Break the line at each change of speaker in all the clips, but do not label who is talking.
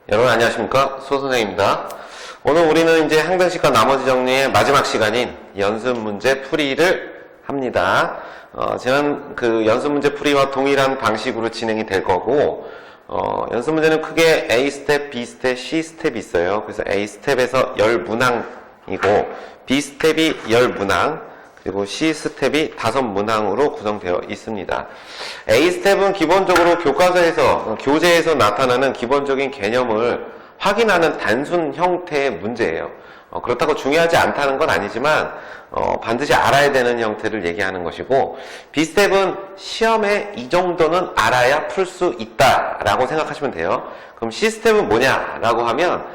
여러분 안녕하십니까? 소선생입니다. 오늘 우리는 이제 항등식과 나머지 정리의 마지막 시간인 연습 문제 풀이를 합니다. 지난 그 연습 문제 풀이와 동일한 방식으로 진행이 될 거고, 연습 문제는 크게 A 스텝, B 스텝, C 스텝이 있어요. 그래서 A 스텝에서 10문항이고, B 스텝이 10문항, 그리고 C 스텝이 5문항으로 구성되어 있습니다. A 스텝은 기본적으로 교과서에서, 교재에서 나타나는 기본적인 개념을 확인하는 단순 형태의 문제예요. 그렇다고 중요하지 않다는 건 아니지만 반드시 알아야 되는 형태를 얘기하는 것이고, B 스텝은 시험에 이 정도는 알아야 풀 수 있다라고 생각하시면 돼요. 그럼 C 스텝은 뭐냐라고 하면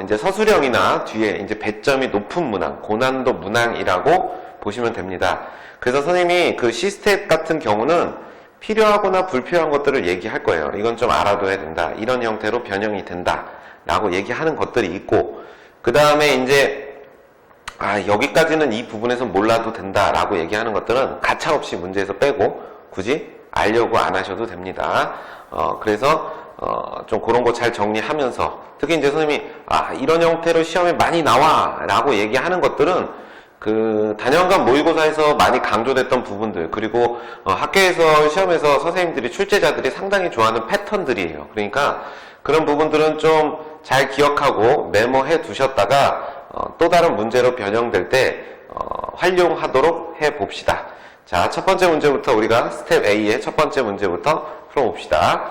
이제 서술형이나 뒤에 이제 배점이 높은 문항, 고난도 문항이라고 보시면 됩니다. 그래서 선생님이 그 C 스텝 같은 경우는 필요하거나 불필요한 것들을 얘기할 거예요. 이건 좀 알아둬야 된다. 이런 형태로 변형이 된다. 라고 얘기하는 것들이 있고, 그 다음에 이제 여기까지는 이 부분에서 몰라도 된다. 라고 얘기하는 것들은 가차없이 문제에서 빼고 굳이 알려고 안 하셔도 됩니다. 그래서 좀 그런 거 잘 정리하면서, 특히 이제 선생님이 이런 형태로 시험에 많이 나와. 라고 얘기하는 것들은 그 단연간 모의고사에서 많이 강조됐던 부분들, 그리고 학교에서 시험에서 선생님들이 출제자들이 상당히 좋아하는 패턴들이에요. 그러니까 그런 부분들은 좀 잘 기억하고 메모해 두셨다가 또 다른 문제로 변형될 때 활용하도록 해 봅시다. 자, 첫 번째 문제부터 우리가 스텝 A의 첫 번째 문제부터 풀어봅시다.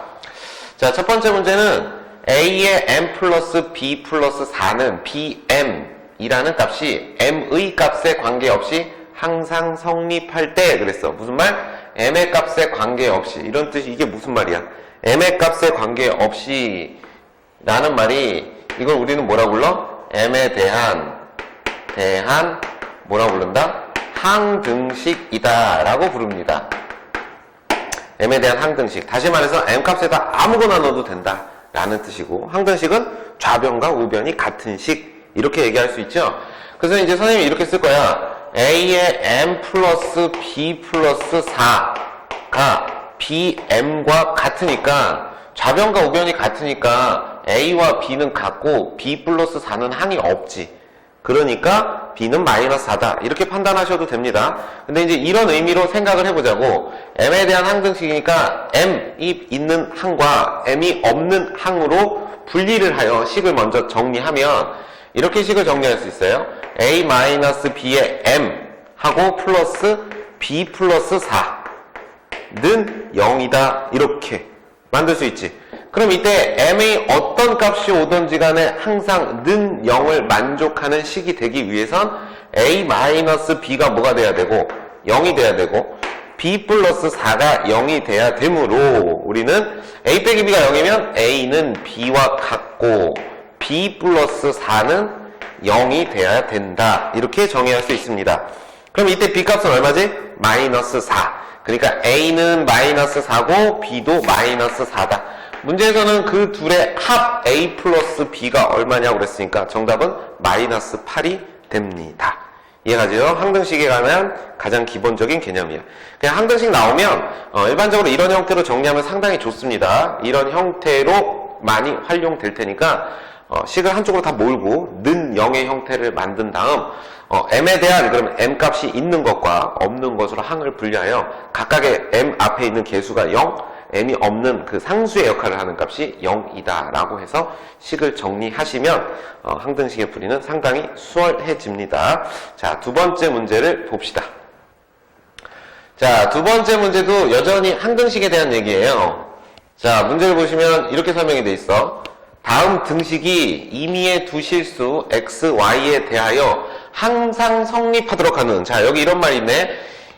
자, 첫 번째 문제는 A의 m 플러스 B 플러스 4는 BM 이라는 값이 m의 값에 관계없이 항상 성립할 때 그랬어. 무슨 말? m의 값에 관계없이. 이런 뜻이, 이게 무슨 말이야? m의 값에 관계없이 라는 말이, 이걸 우리는 뭐라고 불러? m에 대한 뭐라고 부른다? 항등식이다 라고 부릅니다. m에 대한 항등식. 다시 말해서 m 값에다 아무거나 넣어도 된다 라는 뜻이고, 항등식은 좌변과 우변이 같은 식, 이렇게 얘기할 수 있죠. 그래서 이제 선생님이 이렇게 쓸 거야. A의 m 플러스 B 플러스 4가 BM과 같으니까, 좌변과 우변이 같으니까 A와 B는 같고 B 플러스 4는 항이 없지. 그러니까 B는 마이너스 4다. 이렇게 판단하셔도 됩니다. 근데 이제 이런 의미로 생각을 해보자고. M에 대한 항등식이니까 M이 있는 항과 M이 없는 항으로 분리를 하여 식을 먼저 정리하면 이렇게 식을 정리할 수 있어요. A-B의 M 하고 플러스 B 플러스 4는 0이다. 이렇게 만들 수 있지. 그럼 이때 M의 어떤 값이 오든지 간에 항상 는 0을 만족하는 식이 되기 위해선 A-B가 뭐가 돼야 되고 0이 돼야 되고 B 플러스 4가 0이 돼야 되므로 우리는 A 빼기 B가 0이면 A는 B와 같고 B 플러스 4는 0이 돼야 된다. 이렇게 정의할 수 있습니다. 그럼 이때 B 값은 얼마지? 마이너스 4. 그러니까 A는 마이너스 4고 B도 마이너스 4다. 문제에서는 그 둘의 합 A 플러스 B가 얼마냐고 그랬으니까 정답은 마이너스 8이 됩니다. 이해가죠? 항등식에 관한 가장 기본적인 개념이에요. 그냥 항등식 나오면 일반적으로 이런 형태로 정리하면 상당히 좋습니다. 이런 형태로 많이 활용될 테니까 식을 한쪽으로 다 몰고 는 0의 형태를 만든 다음 m에 대한, 그러면 m 값이 있는 것과 없는 것으로 항을 분리하여 각각의 m 앞에 있는 개수가 0, m이 없는 그 상수의 역할을 하는 값이 0이다 라고 해서 식을 정리하시면 항등식의 풀이는 상당히 수월해집니다. 자, 두 번째 문제를 봅시다. 자, 두 번째 문제도 여전히 항등식에 대한 얘기예요. 자, 문제를 보시면 이렇게 설명이 돼 있어. 다음 등식이 임의의 두 실수 x, y에 대하여 항상 성립하도록 하는, 자, 여기 이런 말이 있네.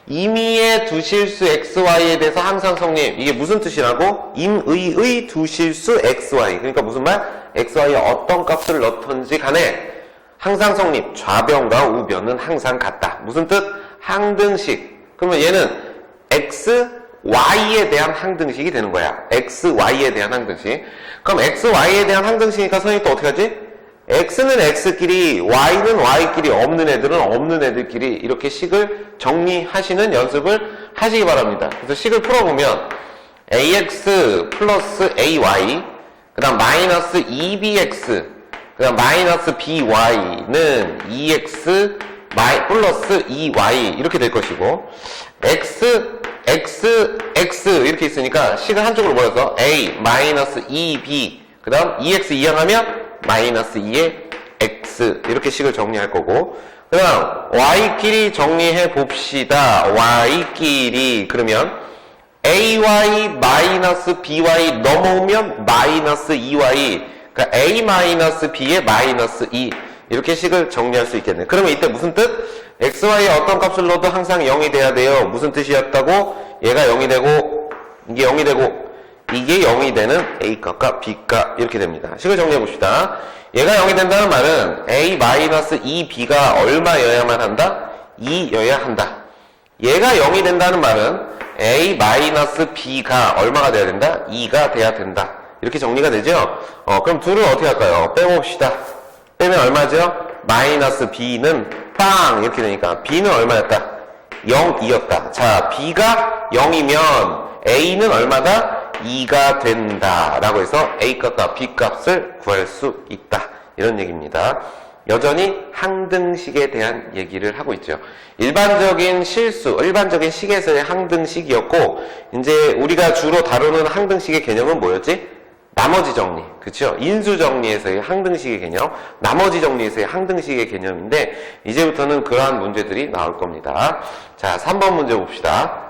임의의 두 실수 x, y에 대해서 항상 성립. 이게 무슨 뜻이라고? 임의의 두 실수 x, y. 그러니까 무슨 말? x, y에 어떤 값을 넣던지 간에 항상 성립. 좌변과 우변은 항상 같다. 무슨 뜻? 항등식. 그러면 얘는 x, y에 대한 항등식이 되는 거야. x, y에 대한 항등식. 그럼 x, y에 대한 항등식이니까 선생님이 또 어떻게 하지? x는 x끼리, y는 y끼리, 없는 애들은 없는 애들끼리 이렇게 식을 정리하시는 연습을 하시기 바랍니다. 그래서 식을 풀어보면 ax 플러스 ay, 그 그 다음 마이너스 2bx, 그 다음 마이너스 by는 2x 플러스 2y 이렇게 될 것이고, x 이렇게 있으니까 식을 한쪽으로 모여서 a 마이너스 2b, 그 다음 2x 이항하면 마이너스 2의 x 이렇게 식을 정리할 거고, 그 다음 y끼리 정리해 봅시다. y끼리 그러면 ay 마이너스 by 넘어오면 마이너스 2y, 그러니까 a 마이너스 b의 마이너스 2 이렇게 식을 정리할 수 있겠네. 그러면 이때 무슨 뜻? xy의 어떤 값을 넣어도 항상 0이 돼야 돼요. 무슨 뜻이었다고? 얘가 0이 되고 이게 0이 되고 이게 0이 되는 a값과 b값 이렇게 됩니다. 식을 정리해 봅시다. 얘가 0이 된다는 말은 a-2b가 얼마여야만 한다? 2여야 한다. 얘가 0이 된다는 말은 a-b가 얼마가 돼야 된다? 2가 돼야 된다. 이렇게 정리가 되죠? 그럼 둘을 어떻게 할까요? 빼봅시다. 빼면 얼마죠? 마이너스 b는 빵 이렇게 되니까 b는 얼마였다? 0이었다. 자, b가 0이면 a는 얼마다? 2가 된다 라고 해서 a값과 b값을 구할 수 있다 이런 얘기입니다. 여전히 항등식에 대한 얘기를 하고 있죠. 일반적인 실수, 일반적인 식에서의 항등식이었고, 이제 우리가 주로 다루는 항등식의 개념은 뭐였지? 나머지 정리, 그쵸? 인수 정리에서의 항등식의 개념, 나머지 정리에서의 항등식의 개념인데, 이제부터는 그러한 문제들이 나올 겁니다. 자, 3번 문제 봅시다.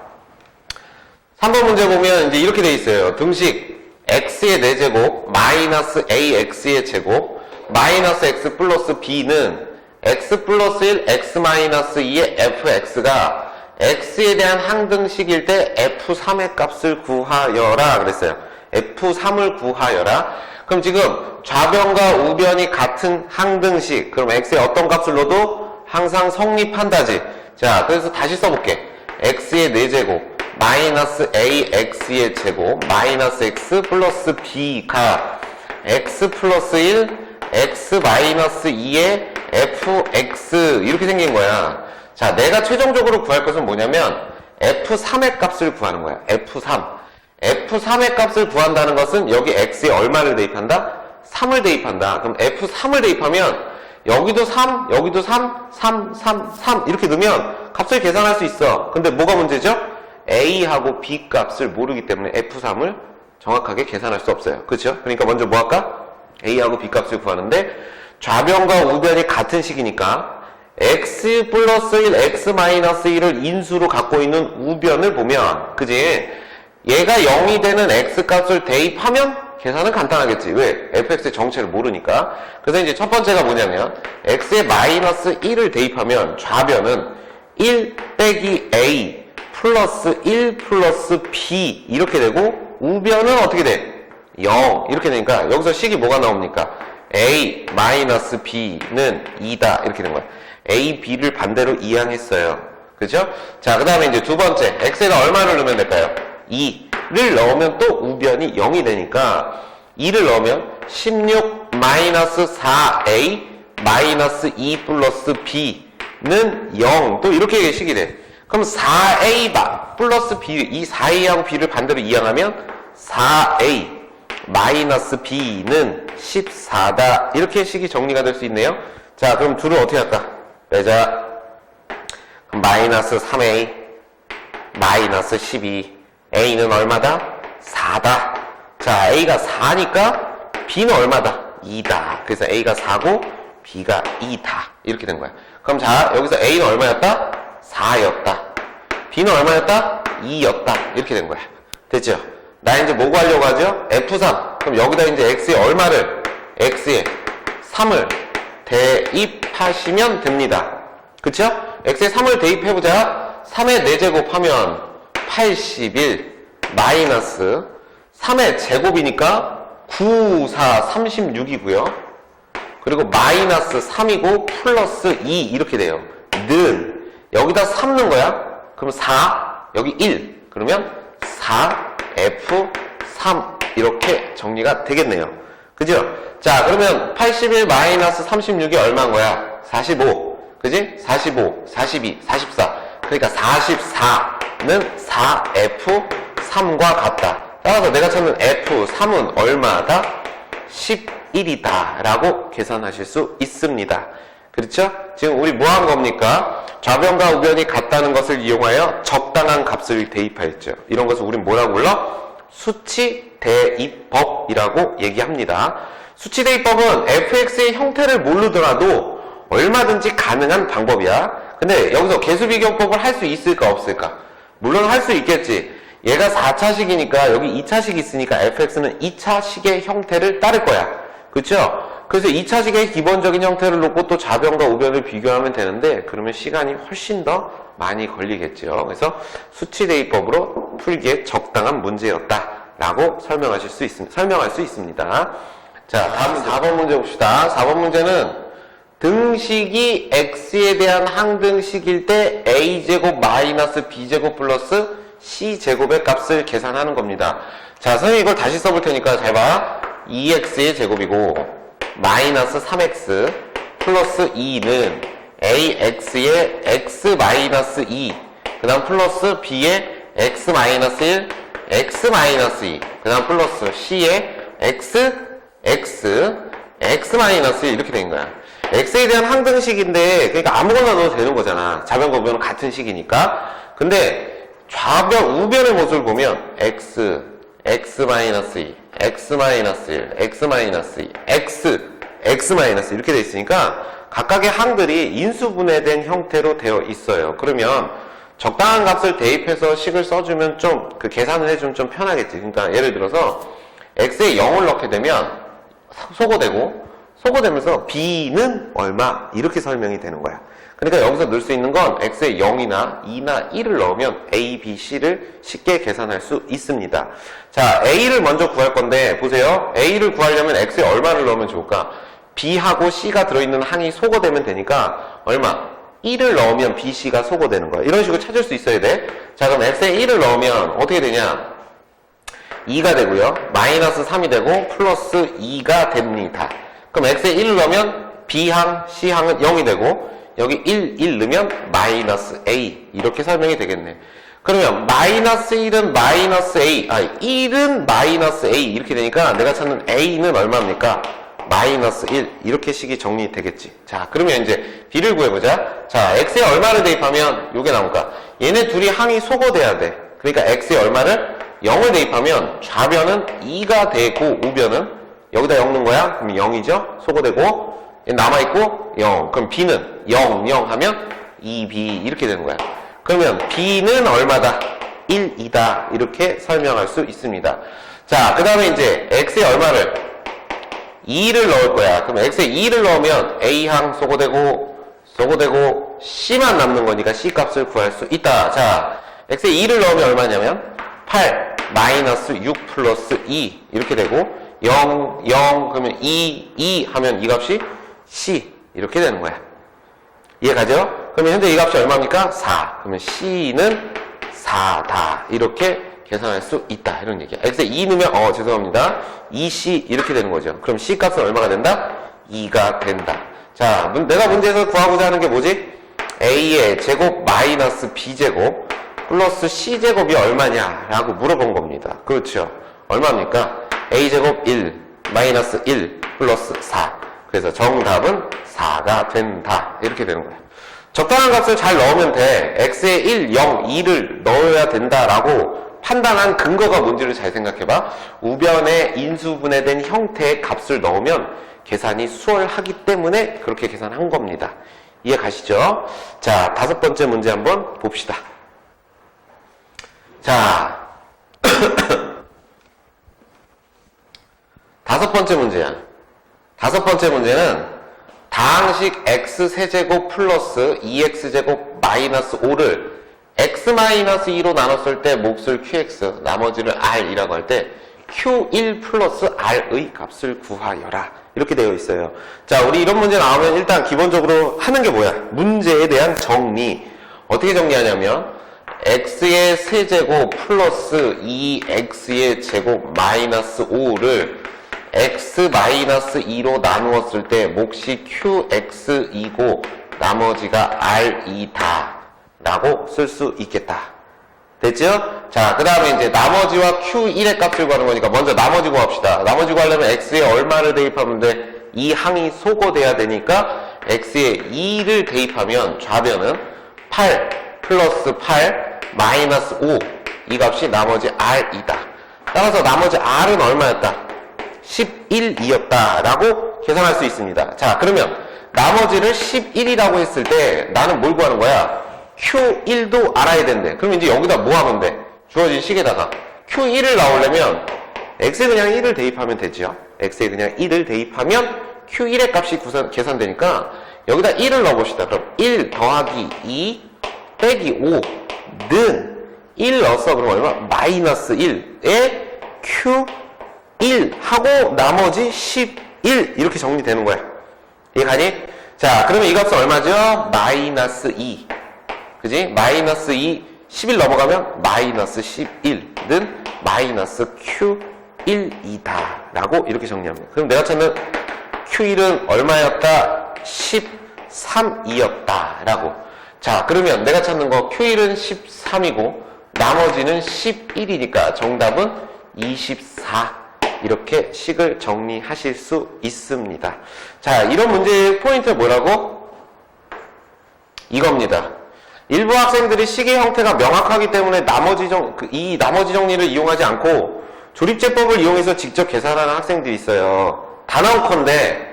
3번 문제 보면 이제 이렇게 돼 있어요. 등식 x의 4제곱 마이너스 ax의 제곱 마이너스 x 플러스 b는 x 플러스 1 x 마이너스 2의 fx가 x에 대한 항등식일 때 f3의 값을 구하여라 그랬어요. f3을 구하여라. 그럼 지금 좌변과 우변이 같은 항등식, 그럼 x의 어떤 값을 넣어도 항상 성립한다지. 자, 그래서 다시 써볼게. x의 4제곱 마이너스 ax의 제곱 마이너스 x 플러스 b가 x 플러스 1 x 마이너스 2의 fx 이렇게 생긴 거야. 자, 내가 최종적으로 구할 것은 뭐냐면 f3의 값을 구하는 거야. f3의 값을 구한다는 것은 여기 x에 얼마를 대입한다? 3을 대입한다. 그럼 f3을 대입하면 여기도 3, 여기도 3, 3, 3, 3 이렇게 넣으면 값을 계산할 수 있어. 근데 뭐가 문제죠? a하고 b 값을 모르기 때문에 f3을 정확하게 계산할 수 없어요. 그렇죠? 그러니까 먼저 뭐 할까? a하고 b 값을 구하는데 좌변과 우변이 같은 식이니까 x 플러스 1, x 마이너스 1을 인수로 갖고 있는 우변을 보면, 그지? 얘가 0이 되는 x 값을 대입하면 계산은 간단하겠지. 왜? fx의 정체를 모르니까. 그래서 이제 첫 번째가 뭐냐면 x에 마이너스 1을 대입하면 좌변은 1 빼기 a 플러스 1 플러스 b 이렇게 되고, 우변은 어떻게 돼? 0 이렇게 되니까 여기서 식이 뭐가 나옵니까? a 마이너스 b는 2다 이렇게 된 거야. a, b를 반대로 이항했어요. 그죠? 자, 그 다음에 이제 두 번째 x에다 얼마를 넣으면 될까요? 2를 넣으면 또 우변이 0이 되니까 2를 넣으면 16 마이너스 4a 마이너스 2 플러스 b는 0 또 이렇게 식이 돼. 그럼 4a 플러스 b, 이 4a하고 b를 반대로 이항하면 4a 마이너스 b는 14다 이렇게 식이 정리가 될 수 있네요. 자, 그럼 둘을 어떻게 할까? 빼자. 그럼 마이너스 3a 마이너스 12 a는 얼마다? 4다. 자, a가 4니까 b는 얼마다? 2다. 그래서 a가 4고 b가 2다 이렇게 된 거야. 그럼 자, 여기서 a는 얼마였다? 4였다. b는 얼마였다? 2였다. 이렇게 된 거야. 됐죠? 나 이제 뭐 구하려고 하죠? f3. 그럼 여기다 이제 x에 얼마를? x에 3을 대입하시면 됩니다. 그쵸? x에 3을 대입해보자. 3의 4제곱 하면 81 마이너스 3의 제곱이니까 9, 4, 36이고요. 그리고 마이너스 3이고 플러스 2 이렇게 돼요. 는 여기다 3 넣은 거야. 그럼 4, 여기 1. 그러면 4F3 이렇게 정리가 되겠네요. 그죠? 자, 그러면 81 마이너스 36이 얼마인 거야? 45. 그지? 45, 42, 44. 그러니까 44는 4F3과 같다. 따라서 내가 찾는 F3은 얼마다? 11이다 라고 계산하실 수 있습니다. 그렇죠? 지금 우리 뭐 한 겁니까? 좌변과 우변이 같다는 것을 이용하여 적당한 값을 대입하였죠. 이런 것을 우린 뭐라고 불러? 수치 대입법이라고 얘기합니다. 수치 대입법은 fx의 형태를 모르더라도 얼마든지 가능한 방법이야. 근데 여기서 개수비교법을 할 수 있을까 없을까? 물론 할 수 있겠지. 얘가 4차식이니까 여기 2차식이 있으니까 fx는 2차식의 형태를 따를 거야. 그렇죠? 그래서 2차식의 기본적인 형태를 놓고 또 좌변과 우변을 비교하면 되는데 그러면 시간이 훨씬 더 많이 걸리겠죠. 그래서 수치 대입법으로 풀기에 적당한 문제였다라고 설명할 수 있습니다. 자, 다음 문제 4번 문제 봅시다. 4번 문제는 등식이 x에 대한 항등식일 때 a제곱 마이너스 b제곱 플러스 c제곱의 값을 계산하는 겁니다. 자, 선생님이 이걸 다시 써볼 테니까 잘 봐. 2x의 제곱이고 마이너스 3x 플러스 2는 ax의 x 마이너스 2 그 다음 플러스 b의 x 마이너스 1 x 마이너스 2 그 다음 플러스 c의 x 마이너스 1 이렇게 된 거야. x에 대한 항등식인데 그러니까 아무거나 넣어도 되는 거잖아. 좌변과 우변은 같은 식이니까. 근데 좌변, 우변의 모습을 보면 x 마이너스 2 x 마이너스 1 x 마이너스 2 x 마이너스 이렇게 돼 있으니까 각각의 항들이 인수분해된 형태로 되어 있어요. 그러면 적당한 값을 대입해서 식을 써주면 좀 그 계산을 해주면 좀 편하겠지. 그러니까 예를 들어서 x에 0을 넣게 되면 소거되면서 b는 얼마 이렇게 설명이 되는 거야. 그러니까 여기서 넣을 수 있는 건 x에 0이나 2나 1을 넣으면 a, b, c를 쉽게 계산할 수 있습니다. 자, a를 먼저 구할 건데 보세요. a를 구하려면 x에 얼마를 넣으면 좋을까? b하고 c가 들어있는 항이 소거되면 되니까 얼마? 1을 넣으면 b, c가 소거되는 거야. 이런 식으로 찾을 수 있어야 돼. 자, 그럼 x에 1을 넣으면 어떻게 되냐? 2가 되고요. 마이너스 3이 되고 플러스 2가 됩니다. 그럼 x에 1을 넣으면 b항, c항은 0이 되고 여기 1 넣으면 마이너스 a 이렇게 설명이 되겠네. 그러면 마이너스 1은 마이너스 a 1은 마이너스 a 이렇게 되니까 내가 찾는 a는 얼마입니까? 마이너스 1 이렇게 식이 정리되겠지. 자, 그러면 이제 b를 구해보자. 자, x에 얼마를 대입하면 요게 나올까? 얘네 둘이 항이 소거돼야 돼. 그러니까 x에 얼마를? 0을 대입하면 좌변은 2가 되고 우변은 여기다 0 넣은 거야? 그럼 0이죠? 소거되고 남아있고 0. 그럼 b는 0, 0 하면 2b 이렇게 되는 거야. 그러면 b는 얼마다? 1이다 이렇게 설명할 수 있습니다. 자, 그 다음에 이제 x에 얼마를? 2를 넣을 거야. 그럼 x에 2를 넣으면 a항 소거되고 c만 남는 거니까 c 값을 구할 수 있다. 자, x에 2를 넣으면 얼마냐면 8 마이너스 6 플러스 2 이렇게 되고 0, 0 그러면 2 하면 이 값이 c 이렇게 되는 거야. 이해가죠? 그러면 현재 이 값이 얼마입니까? 4. 그러면 c는 4다. 이렇게 계산할 수 있다. 이런 얘기야. x에 2 넣으면 죄송합니다. 2c 이렇게 되는 거죠. 그럼 c 값은 얼마가 된다? 2가 된다. 자, 내가 문제에서 구하고자 하는 게 뭐지? a의 제곱 마이너스 b제곱 플러스 c제곱이 얼마냐라고 물어본 겁니다. 그렇죠? 얼마입니까? a제곱 1 마이너스 1 플러스 4. 그래서 정답은 4가 된다. 이렇게 되는 거야. 적당한 값을 잘 넣으면 돼. x에 1, 0, 2를 넣어야 된다라고 판단한 근거가 뭔지를 잘 생각해봐. 우변에 인수분해된 형태의 값을 넣으면 계산이 수월하기 때문에 그렇게 계산한 겁니다. 이해 가시죠? 자, 5번째 문제 한번 봅시다. 자, 5번째 문제야. 5번째 문제는 다항식 x세제곱 플러스 2x제곱 마이너스 5를 x-2로 나눴을 때 몫을 qx, 나머지를 r이라고 할 때 q1 플러스 r의 값을 구하여라. 이렇게 되어 있어요. 자, 우리 이런 문제 나오면 일단 기본적으로 하는 게 뭐야? 문제에 대한 정리. 어떻게 정리하냐면 x의 세제곱 플러스 2x의 제곱 마이너스 5를 x-2로 나누었을 때 몫이 qx이고 나머지가 r이다 라고 쓸 수 있겠다. 됐죠? 자, 그 다음에 이제 나머지와 Q1의 값을 구하는 거니까 먼저 나머지 구합시다. 나머지 구하려면 X에 얼마를 대입하면 돼? 이 항이 소거돼야 되니까 X에 2를 대입하면 좌변은 8 플러스 8 마이너스 5. 이 값이 나머지 R이다. 따라서 나머지 R은 얼마였다? 11이었다. 라고 계산할 수 있습니다. 자, 그러면 나머지를 11이라고 했을 때 나는 뭘 구하는 거야? Q1도 알아야 된대. 그럼 이제 여기다 뭐 하면 돼? 주어진 식에다가 Q1을 나오려면 X에 그냥 1을 대입하면 되죠. X에 그냥 1을 대입하면 Q1의 값이 계산되니까 여기다 1을 넣어봅시다. 그럼 1 더하기 2 빼기 5는 1 넣었어. 그럼 얼마? 마이너스 1에 Q1 하고 나머지 11 이렇게 정리되는 거야. 이해가니? 자, 그러면 이 값은 얼마죠? 마이너스 2. 그지? 마이너스 2, 11 넘어가면 마이너스 11는 마이너스 Q1이다. 라고 이렇게 정리합니다. 그럼 내가 찾는 Q1은 얼마였다? 13이었다. 라고. 자, 그러면 내가 찾는 거 Q1은 13이고 나머지는 11이니까 정답은 24. 이렇게 식을 정리하실 수 있습니다. 자, 이런 문제의 포인트 뭐라고? 이겁니다. 일부 학생들이 식의 형태가 명확하기 때문에 이 나머지 정리를 이용하지 않고 조립제법을 이용해서 직접 계산하는 학생들이 있어요. 단언컨대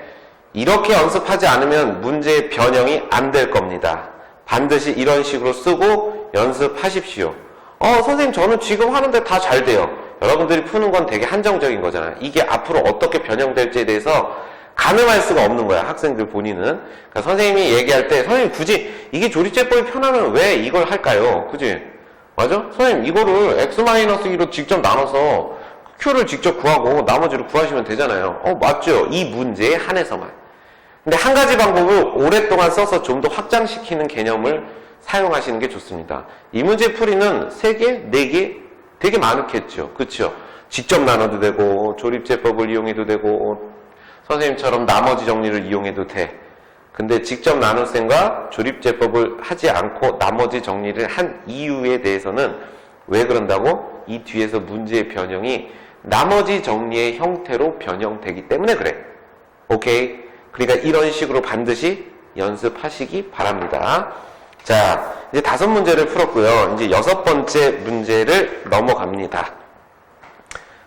이렇게 연습하지 않으면 문제의 변형이 안 될 겁니다. 반드시 이런 식으로 쓰고 연습하십시오. 선생님 저는 지금 하는데 다 잘 돼요. 여러분들이 푸는 건 되게 한정적인 거잖아요. 이게 앞으로 어떻게 변형될지에 대해서 가늠할 수가 없는 거야, 학생들 본인은. 그러니까 선생님이 얘기할 때, 선생님 굳이 이게 조립제법이 편하면 왜 이걸 할까요? 그지? 맞아? 선생님 이거를 x-2로 직접 나눠서 Q를 직접 구하고 나머지를 구하시면 되잖아요. 맞죠? 이 문제에 한해서만. 근데 한 가지 방법을 오랫동안 써서 좀 더 확장시키는 개념을 사용하시는 게 좋습니다. 이 문제 풀이는 3개, 4개 되게 많겠죠. 그렇죠? 직접 나눠도 되고 조립제법을 이용해도 되고 선생님처럼 나머지 정리를 이용해도 돼. 근데 직접 나눌 셈과 조립제법을 하지 않고 나머지 정리를 한 이유에 대해서는 왜 그런다고? 이 뒤에서 문제의 변형이 나머지 정리의 형태로 변형되기 때문에 그래. 오케이? 그러니까 이런 식으로 반드시 연습하시기 바랍니다. 자, 이제 5문제를 풀었고요. 이제 6번째 문제를 넘어갑니다.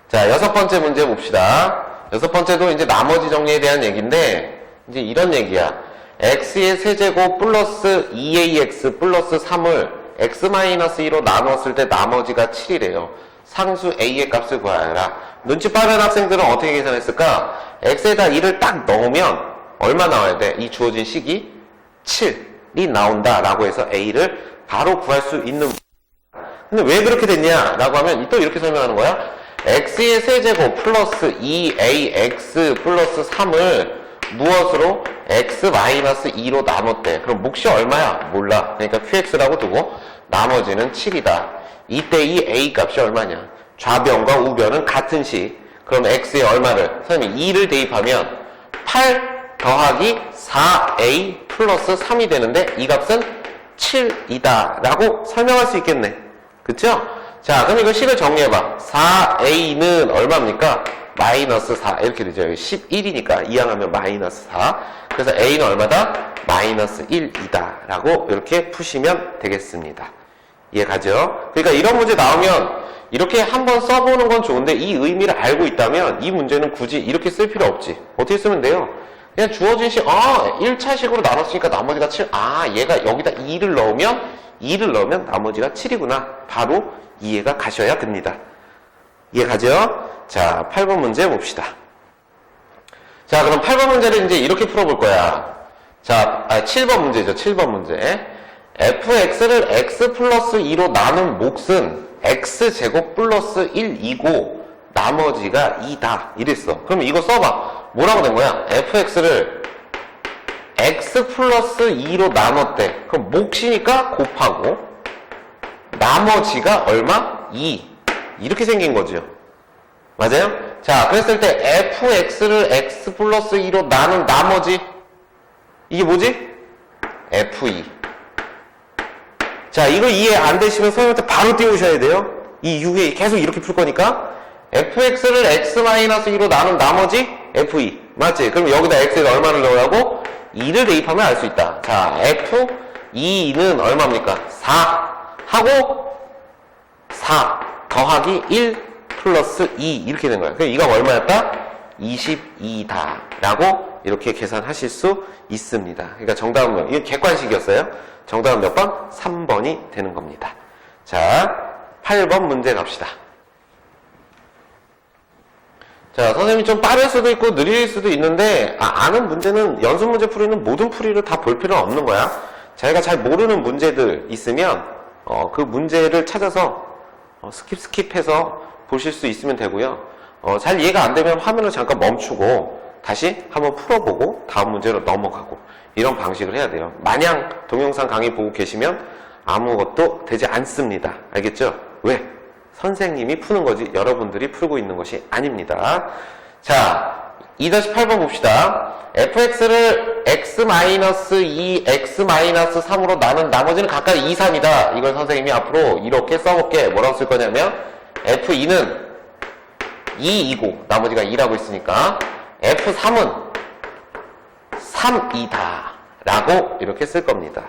자, 6번째 문제 봅시다. 6번째도 이제 나머지 정리에 대한 얘기인데, 이제 이런 얘기야. x의 세제곱 플러스 2ax 플러스 3을 x-2로 나누었을 때 나머지가 7이래요. 상수 a의 값을 구하여라. 눈치 빠른 학생들은 어떻게 계산했을까? x에다 2를 딱 넣으면 얼마 나와야 돼? 이 주어진 식이 7이 나온다라고 해서 a를 바로 구할 수 있는. 근데 왜 그렇게 됐냐라고 하면 또 이렇게 설명하는 거야. x의 세제곱 플러스 2ax 플러스 3을 무엇으로? x-2로 나눴대. 그럼 몫이 얼마야? 몰라. 그러니까 qx라고 두고 나머지는 7이다. 이때 이 a 값이 얼마냐? 좌변과 우변은 같은 식. 그럼 x에 얼마를? 선생님이 2를 대입하면 8 더하기 4a 플러스 3이 되는데 이 값은 7이다 라고 설명할 수 있겠네. 그쵸? 자, 그럼 이거 식을 정리해봐. 4a는 얼마입니까? 마이너스 4 이렇게 되죠. 11이니까 이항하면 마이너스 4. 그래서 a는 얼마다? 마이너스 1이다 라고 이렇게 푸시면 되겠습니다. 이해가죠? 그러니까 이런 문제 나오면 이렇게 한번 써보는 건 좋은데 이 의미를 알고 있다면 이 문제는 굳이 이렇게 쓸 필요 없지. 어떻게 쓰면 돼요? 그냥 주어진 식, 1차식으로 나눴으니까 나머지가 7. 얘가 여기다 2를 넣으면 나머지가 7이구나. 바로 이해가 가셔야 됩니다. 이해가죠? 자, 8번 문제 봅시다. 자, 그럼 8번 문제를 이제 이렇게 풀어볼 거야. 자, 7번 문제죠. 7번 문제. fx를 x 플러스 2로 나눈 몫은 x제곱 플러스 1이고 나머지가 2다. 이랬어. 그럼 이거 써봐. 뭐라고 된 거야? fx를 x 플러스 2로 나눴대. 그럼 몫이니까 곱하고 나머지가 얼마? 2. 이렇게 생긴 거죠. 맞아요? 자, 그랬을 때 fx를 x 플러스 2로 나눈 나머지 이게 뭐지? f2. 자, 이거 이해 안 되시면 선생님한테 바로 띄우셔야 돼요. 이 이후에 계속 이렇게 풀 거니까. fx를 x-2로 나눈 나머지 f2. 맞지? 그럼 여기다 x에 얼마를 넣으라고? 2를 대입하면 알 수 있다. 자, f2는 얼마입니까? 4 하고 4 더하기 1 플러스 2 이렇게 된 거야. 그럼 이가 얼마였다? 22다 라고 이렇게 계산하실 수 있습니다. 그러니까 정답은 이게 객관식이었어요. 정답은 몇 번? 3번이 되는 겁니다. 자, 8번 문제 갑시다. 자, 선생님이 좀 빠를 수도 있고 느릴 수도 있는데 아는 문제는 연습 문제 풀이는 모든 풀이를 다 볼 필요는 없는 거야. 자기가 잘 모르는 문제들 있으면 그 문제를 찾아서 스킵해서 보실 수 있으면 되고요. 잘 이해가 안 되면 화면을 잠깐 멈추고 다시 한번 풀어보고 다음 문제로 넘어가고 이런 방식을 해야 돼요. 마냥 동영상 강의 보고 계시면 아무것도 되지 않습니다. 알겠죠? 왜? 선생님이 푸는 거지 여러분들이 풀고 있는 것이 아닙니다. 자, 2-8번 봅시다. fx를 x-2, x-3으로 나눈 나머지는 각각 2, 3이다. 이걸 선생님이 앞으로 이렇게 써볼게. 뭐라고 쓸 거냐면 f2는 2이고 나머지가 2라고 있으니까 f3은 3이다 라고 이렇게 쓸 겁니다.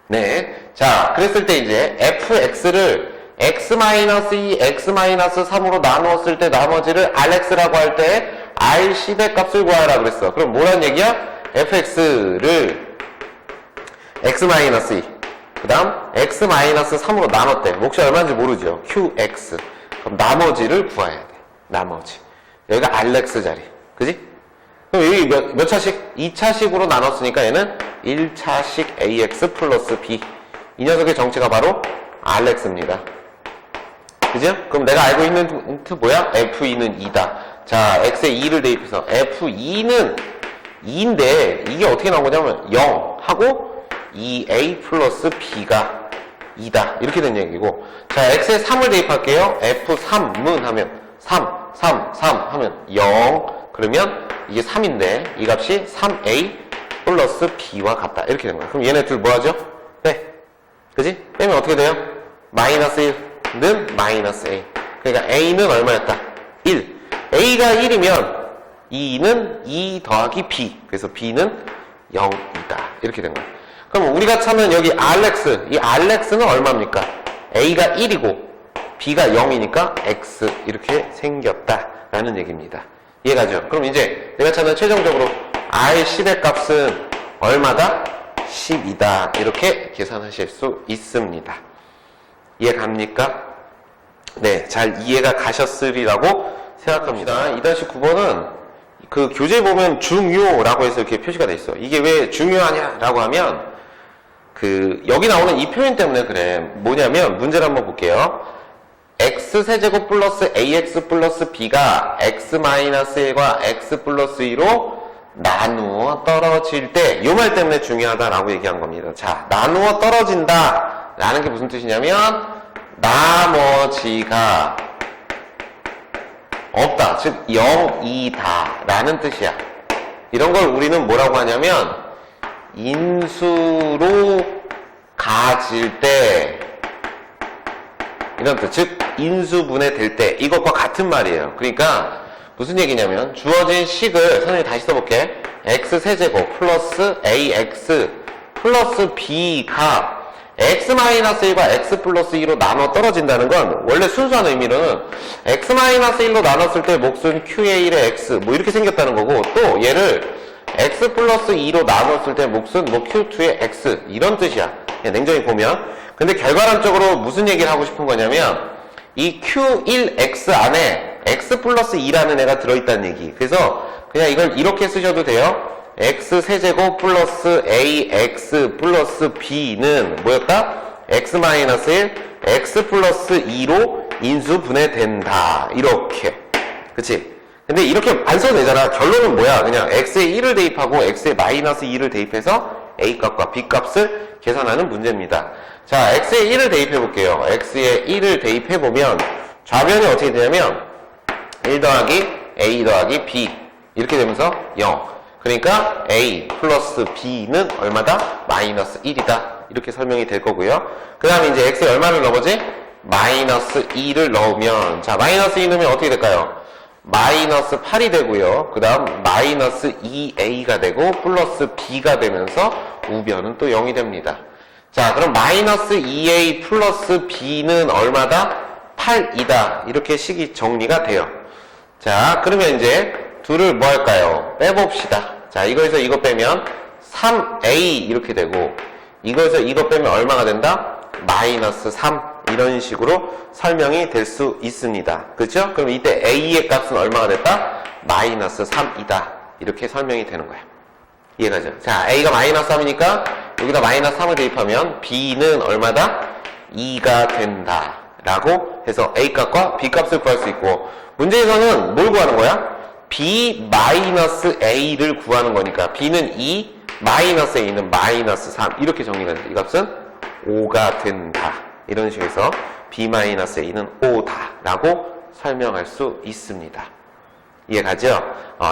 네, 자, 그랬을 때 이제 fx를 x-2, x-3으로 나누었을 때 나머지를 rx라고 할 때 r10의 값을 구하라 그랬어. 그럼 뭐란 얘기야? fx를 x-2 그 다음 x-3으로 나눴대. 몫이 얼마인지 모르죠. qx. 그럼 나머지를 구해야 돼. 나머지. 여기가 rx 자리. 그지? 그럼 여기 몇 차식? 2차식으로 나눴으니까 얘는 1차식 ax 플러스 b. 이 녀석의 정체가 바로 rx입니다. 그죠? 그럼 내가 알고 있는 힌트 뭐야? f2는 2다. 자, x에 2를 대입해서 f2는 2인데 이게 어떻게 나온 거냐면 0 하고 2a 플러스 b가 2다. 이렇게 된 얘기고. 자, x에 3을 대입할게요. f3은 하면 3 하면 0. 그러면 이게 3인데 이 값이 3a 플러스 b와 같다. 이렇게 된 거야. 그럼 얘네 둘 뭐하죠? 빼. 그지? 빼면 어떻게 돼요? 마이너스 1는 마이너스 a. 그러니까 a는 얼마였다? 1. a가 1이면 2는 2 더하기 b. 그래서 b는 0이다. 이렇게 된 거야. 그럼 우리가 찾는 여기 rx, 이 rx는 얼마입니까? a가 1이고 b가 0이니까 x 이렇게 생겼다라는 얘기입니다. 이해가죠? 그럼 이제 내가 찾는 최종적으로 r10의 값은 얼마다? 10이다. 이렇게 계산하실 수 있습니다. 이해 갑니까? 네, 잘 이해가 가셨으리라고 생각합니다. 2-9번은 그 교재 보면 중요라고 해서 이렇게 표시가 돼 있어. 이게 왜 중요하냐라고 하면 여기 나오는 이 표현 때문에 그래. 뭐냐면 문제를 한번 볼게요. x세제곱 플러스 ax 플러스 b가 x-1과 x 플러스 2로 나누어 떨어질 때 이 말 때문에 중요하다라고 얘기한 겁니다. 자, 나누어 떨어진다 라는 게 무슨 뜻이냐면 나머지가 없다. 즉 0이다 라는 뜻이야. 이런 걸 우리는 뭐라고 하냐면 인수로 가질 때 이런 뜻. 즉 인수분해 될 때 이것과 같은 말이에요. 그러니까 무슨 얘기냐면 주어진 식을 선생님이 다시 써볼게. x세제곱 플러스 ax 플러스 b가 x-1과 x 플러스 2로 나눠 떨어진다는 건 원래 순수한 의미로는 x-1로 나눴을 때 몫은 qa 1의 x 뭐 이렇게 생겼다는 거고, 또 얘를 x 플러스 2로 나눴을 때 몫은 뭐 q2의 x 이런 뜻이야. 냉정히 보면. 근데 결과론적으로 무슨 얘기를 하고 싶은 거냐면 이 q1x 안에 x 플러스 2라는 애가 들어있다는 얘기. 그래서 그냥 이걸 이렇게 쓰셔도 돼요. x세제곱 플러스 ax 플러스 b는 뭐였다? x-1 x 플러스 2로 인수분해된다. 이렇게. 그치? 근데 이렇게 안 써도 되잖아. 결론은 뭐야? 그냥 x에 1을 대입하고 x에 마이너스 2를 대입해서 a값과 b값을 계산하는 문제입니다. 자, x에 1을 대입해 볼게요. x에 1을 대입해 보면 좌변이 어떻게 되냐면 1 더하기 a 더하기 b 이렇게 되면서 0. 그러니까 a 플러스 b는 얼마다? 마이너스 1이다. 이렇게 설명이 될 거고요. 그 다음에 이제 x에 얼마를 넣어보지? 마이너스 2를 넣으면, 자, 마이너스 2 넣으면 어떻게 될까요? 마이너스 8이 되고요. 그 다음 마이너스 2a가 되고 플러스 b가 되면서 우변은 또 0이 됩니다. 자, 그럼 마이너스 2a 플러스 b는 얼마다? 8이다. 이렇게 식이 정리가 돼요. 자, 그러면 이제 둘을 뭐 할까요? 빼봅시다. 자, 이거에서 이거 빼면 3a 이렇게 되고, 이거에서 이거 빼면 얼마가 된다? 마이너스 3. 이런 식으로 설명이 될 수 있습니다. 그렇죠? 그럼 이때 a의 값은 얼마가 됐다? 마이너스 3이다. 이렇게 설명이 되는 거야. 이해가죠? 자, a가 마이너스 3이니까 여기다 마이너스 3을 대입하면 b는 얼마다? 2가 된다. 라고 해서 a 값과 b 값을 구할 수 있고, 문제에서는 뭘 구하는 거야? b 마이너스 a를 구하는 거니까 b는 2, 마이너스 a는 마이너스 3 이렇게 정리가 돼요. 이 값은 5가 된다. 이런 식에서 b-a는 5다 라고 설명할 수 있습니다. 이해가죠?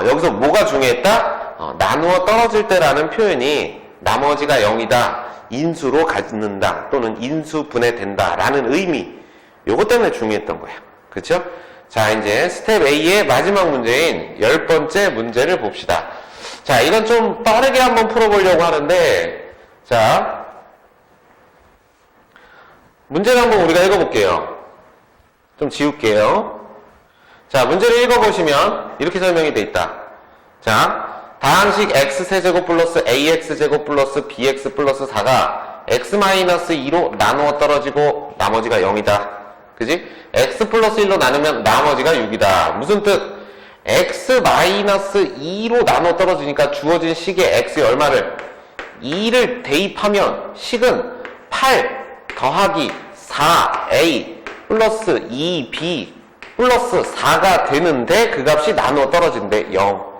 여기서 뭐가 중요했다? 나누어 떨어질 때라는 표현이 나머지가 0이다, 인수로 갖는다 또는 인수분해된다 라는 의미, 요것 때문에 중요했던 거예요. 그렇죠? 자, 이제 스텝 A의 마지막 문제인 10번째 문제를 봅시다. 자, 이건 좀 빠르게 한번 풀어보려고 하는데, 자, 문제를 한번 우리가 읽어볼게요. 좀 지울게요. 자, 문제를 읽어보시면 이렇게 설명이 되어 있다. 자, 다항식 x세제곱 플러스 ax제곱 플러스 bx 플러스 4가 x-2로 나누어 떨어지고 나머지가 0이다. 그지? x 플러스 1로 나누면 나머지가 6이다. 무슨 뜻? x-2로 나누어 떨어지니까 주어진 식의 x에 얼마를? 2를 대입하면 식은 8 더하기 4a 플러스 2b 플러스 4가 되는데 그 값이 나누어 떨어진대 0.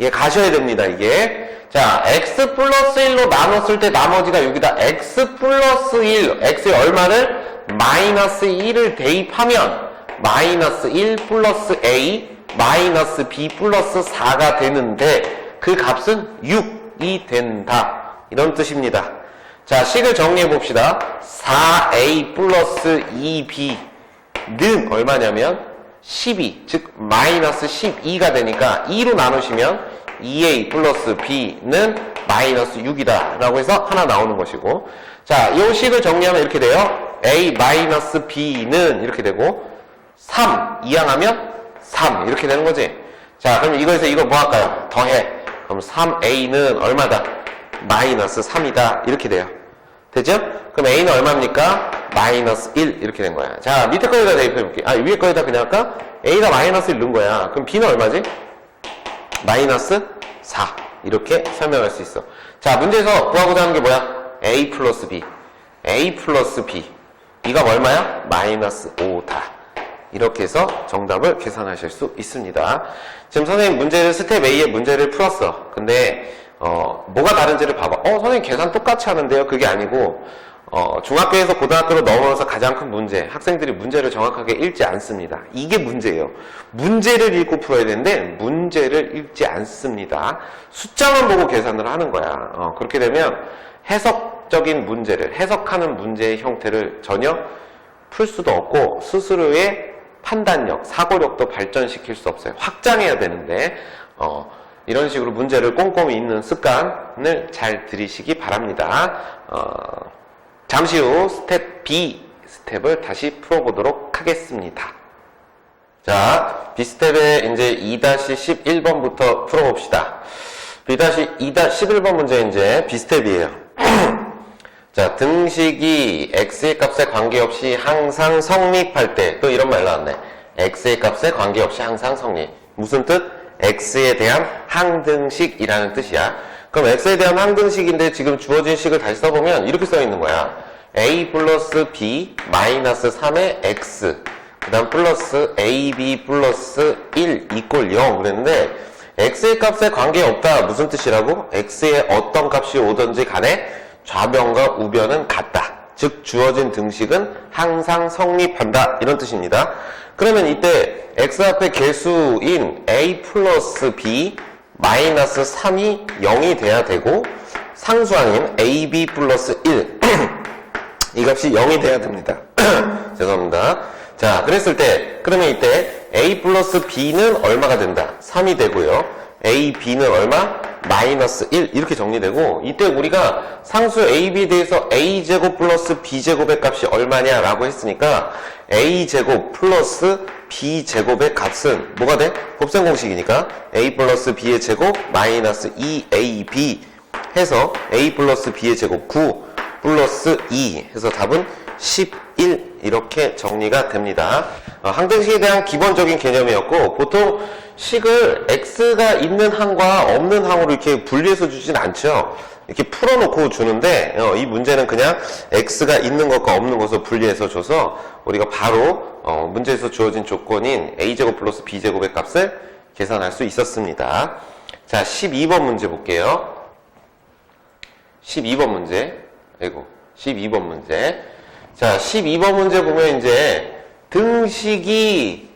얘 가셔야 됩니다. 이게 자, x 플러스 1로 나눴을 때 나머지가 6이다. x 플러스 1 x에 얼마를? 마이너스 1을 대입하면 마이너스 1 플러스 a 마이너스 b 플러스 4가 되는데 그 값은 6이 된다. 이런 뜻입니다. 자, 식을 정리해 봅시다. 4a 플러스 2b는 얼마냐면 12, 즉 마이너스 12가 되니까 2로 나누시면 2a 플러스 b는 마이너스 6이다 라고 해서 하나 나오는 것이고, 자, 이 식을 정리하면 이렇게 돼요. a 마이너스 b는 이렇게 되고 3 이항하면 3 이렇게 되는 거지. 자, 그럼 이거에서 이거 뭐 할까요? 더해. 그럼 3a는 얼마다? 마이너스 3이다. 이렇게 돼요. 되죠? 그럼 a는 얼마입니까? 마이너스 1 이렇게 된 거야. 자, 밑에 거에다 대입해 볼게. 아, 위에 거에다 그냥 할까? a가 마이너스 1 넣은 거야. 그럼 b는 얼마지? 마이너스 4 이렇게 설명할 수 있어. 자, 문제에서 구하고자 하는 게 뭐야? a 플러스 b a 플러스 b 이가 얼마야? 마이너스 5다. 이렇게 해서 정답을 계산하실 수 있습니다. 지금 선생님 문제를 스텝 A의 문제를 풀었어. 근데 뭐가 다른지를 봐봐. 선생님 계산 똑같이 하는데요? 그게 아니고 중학교에서 고등학교로 넘어오면서 가장 큰 문제, 학생들이 문제를 정확하게 읽지 않습니다. 이게 문제예요. 문제를 읽고 풀어야 되는데 문제를 읽지 않습니다. 숫자만 보고 계산을 하는 거야. 그렇게 되면 해석적인 문제를, 해석하는 문제의 형태를 전혀 풀 수도 없고 스스로의 판단력, 사고력도 발전시킬 수 없어요. 확장해야 되는데 이런 식으로 문제를 꼼꼼히 읽는 습관을 잘 들이시기 바랍니다. 잠시 후 스텝 B 스텝을 다시 풀어보도록 하겠습니다. 자, B 스텝의 이제 2-11번부터 풀어봅시다. B-2-11번 문제 이제 B 스텝이에요. 자, 등식이 x의 값에 관계없이 항상 성립할 때, 또 이런 말 나왔네. x의 값에 관계없이 항상 성립. 무슨 뜻? x에 대한 항등식이라는 뜻이야. 그럼 x에 대한 항등식인데 지금 주어진 식을 다시 써보면 이렇게 써있는 거야. a 플러스 b 마이너스 3의 x 그 다음 플러스 ab 플러스 1 이꼴 0 그랬는데 x의 값에 관계없다. 무슨 뜻이라고? x에 어떤 값이 오든지 간에 좌변과 우변은 같다. 즉 주어진 등식은 항상 성립한다. 이런 뜻입니다. 그러면 이때 x 앞에 개수인 a 플러스 b 마이너스 3이 0이 돼야 되고 상수항인 AB 플러스 1 이 값이 0이 돼야 됩니다. 죄송합니다. 자, 그랬을 때 그러면 이때 A 플러스 B는 얼마가 된다? 3이 되고요. A, B는 얼마? 마이너스 1 이렇게 정리되고 이때 우리가 상수 AB에 대해서 A제곱 플러스 B제곱의 값이 얼마냐라고 했으니까 A제곱 플러스 B제곱의 값은 뭐가 돼? 곱셈 공식이니까 A 플러스 B의 제곱 마이너스 2AB 해서 A 플러스 B의 제곱 9 플러스 2 해서 답은 11 이렇게 정리가 됩니다. 항등식에 대한 기본적인 개념이었고 보통 식을 x가 있는 항과 없는 항으로 이렇게 분리해서 주진 않죠. 이렇게 풀어놓고 주는데 이 문제는 그냥 x가 있는 것과 없는 것을 분리해서 줘서 우리가 바로 문제에서 주어진 조건인 a제곱 플러스 b제곱의 값을 계산할 수 있었습니다. 자, 12번 문제 볼게요. 12번 문제. 아이고, 12번 문제. 자, 12번 문제 보면 이제 등식이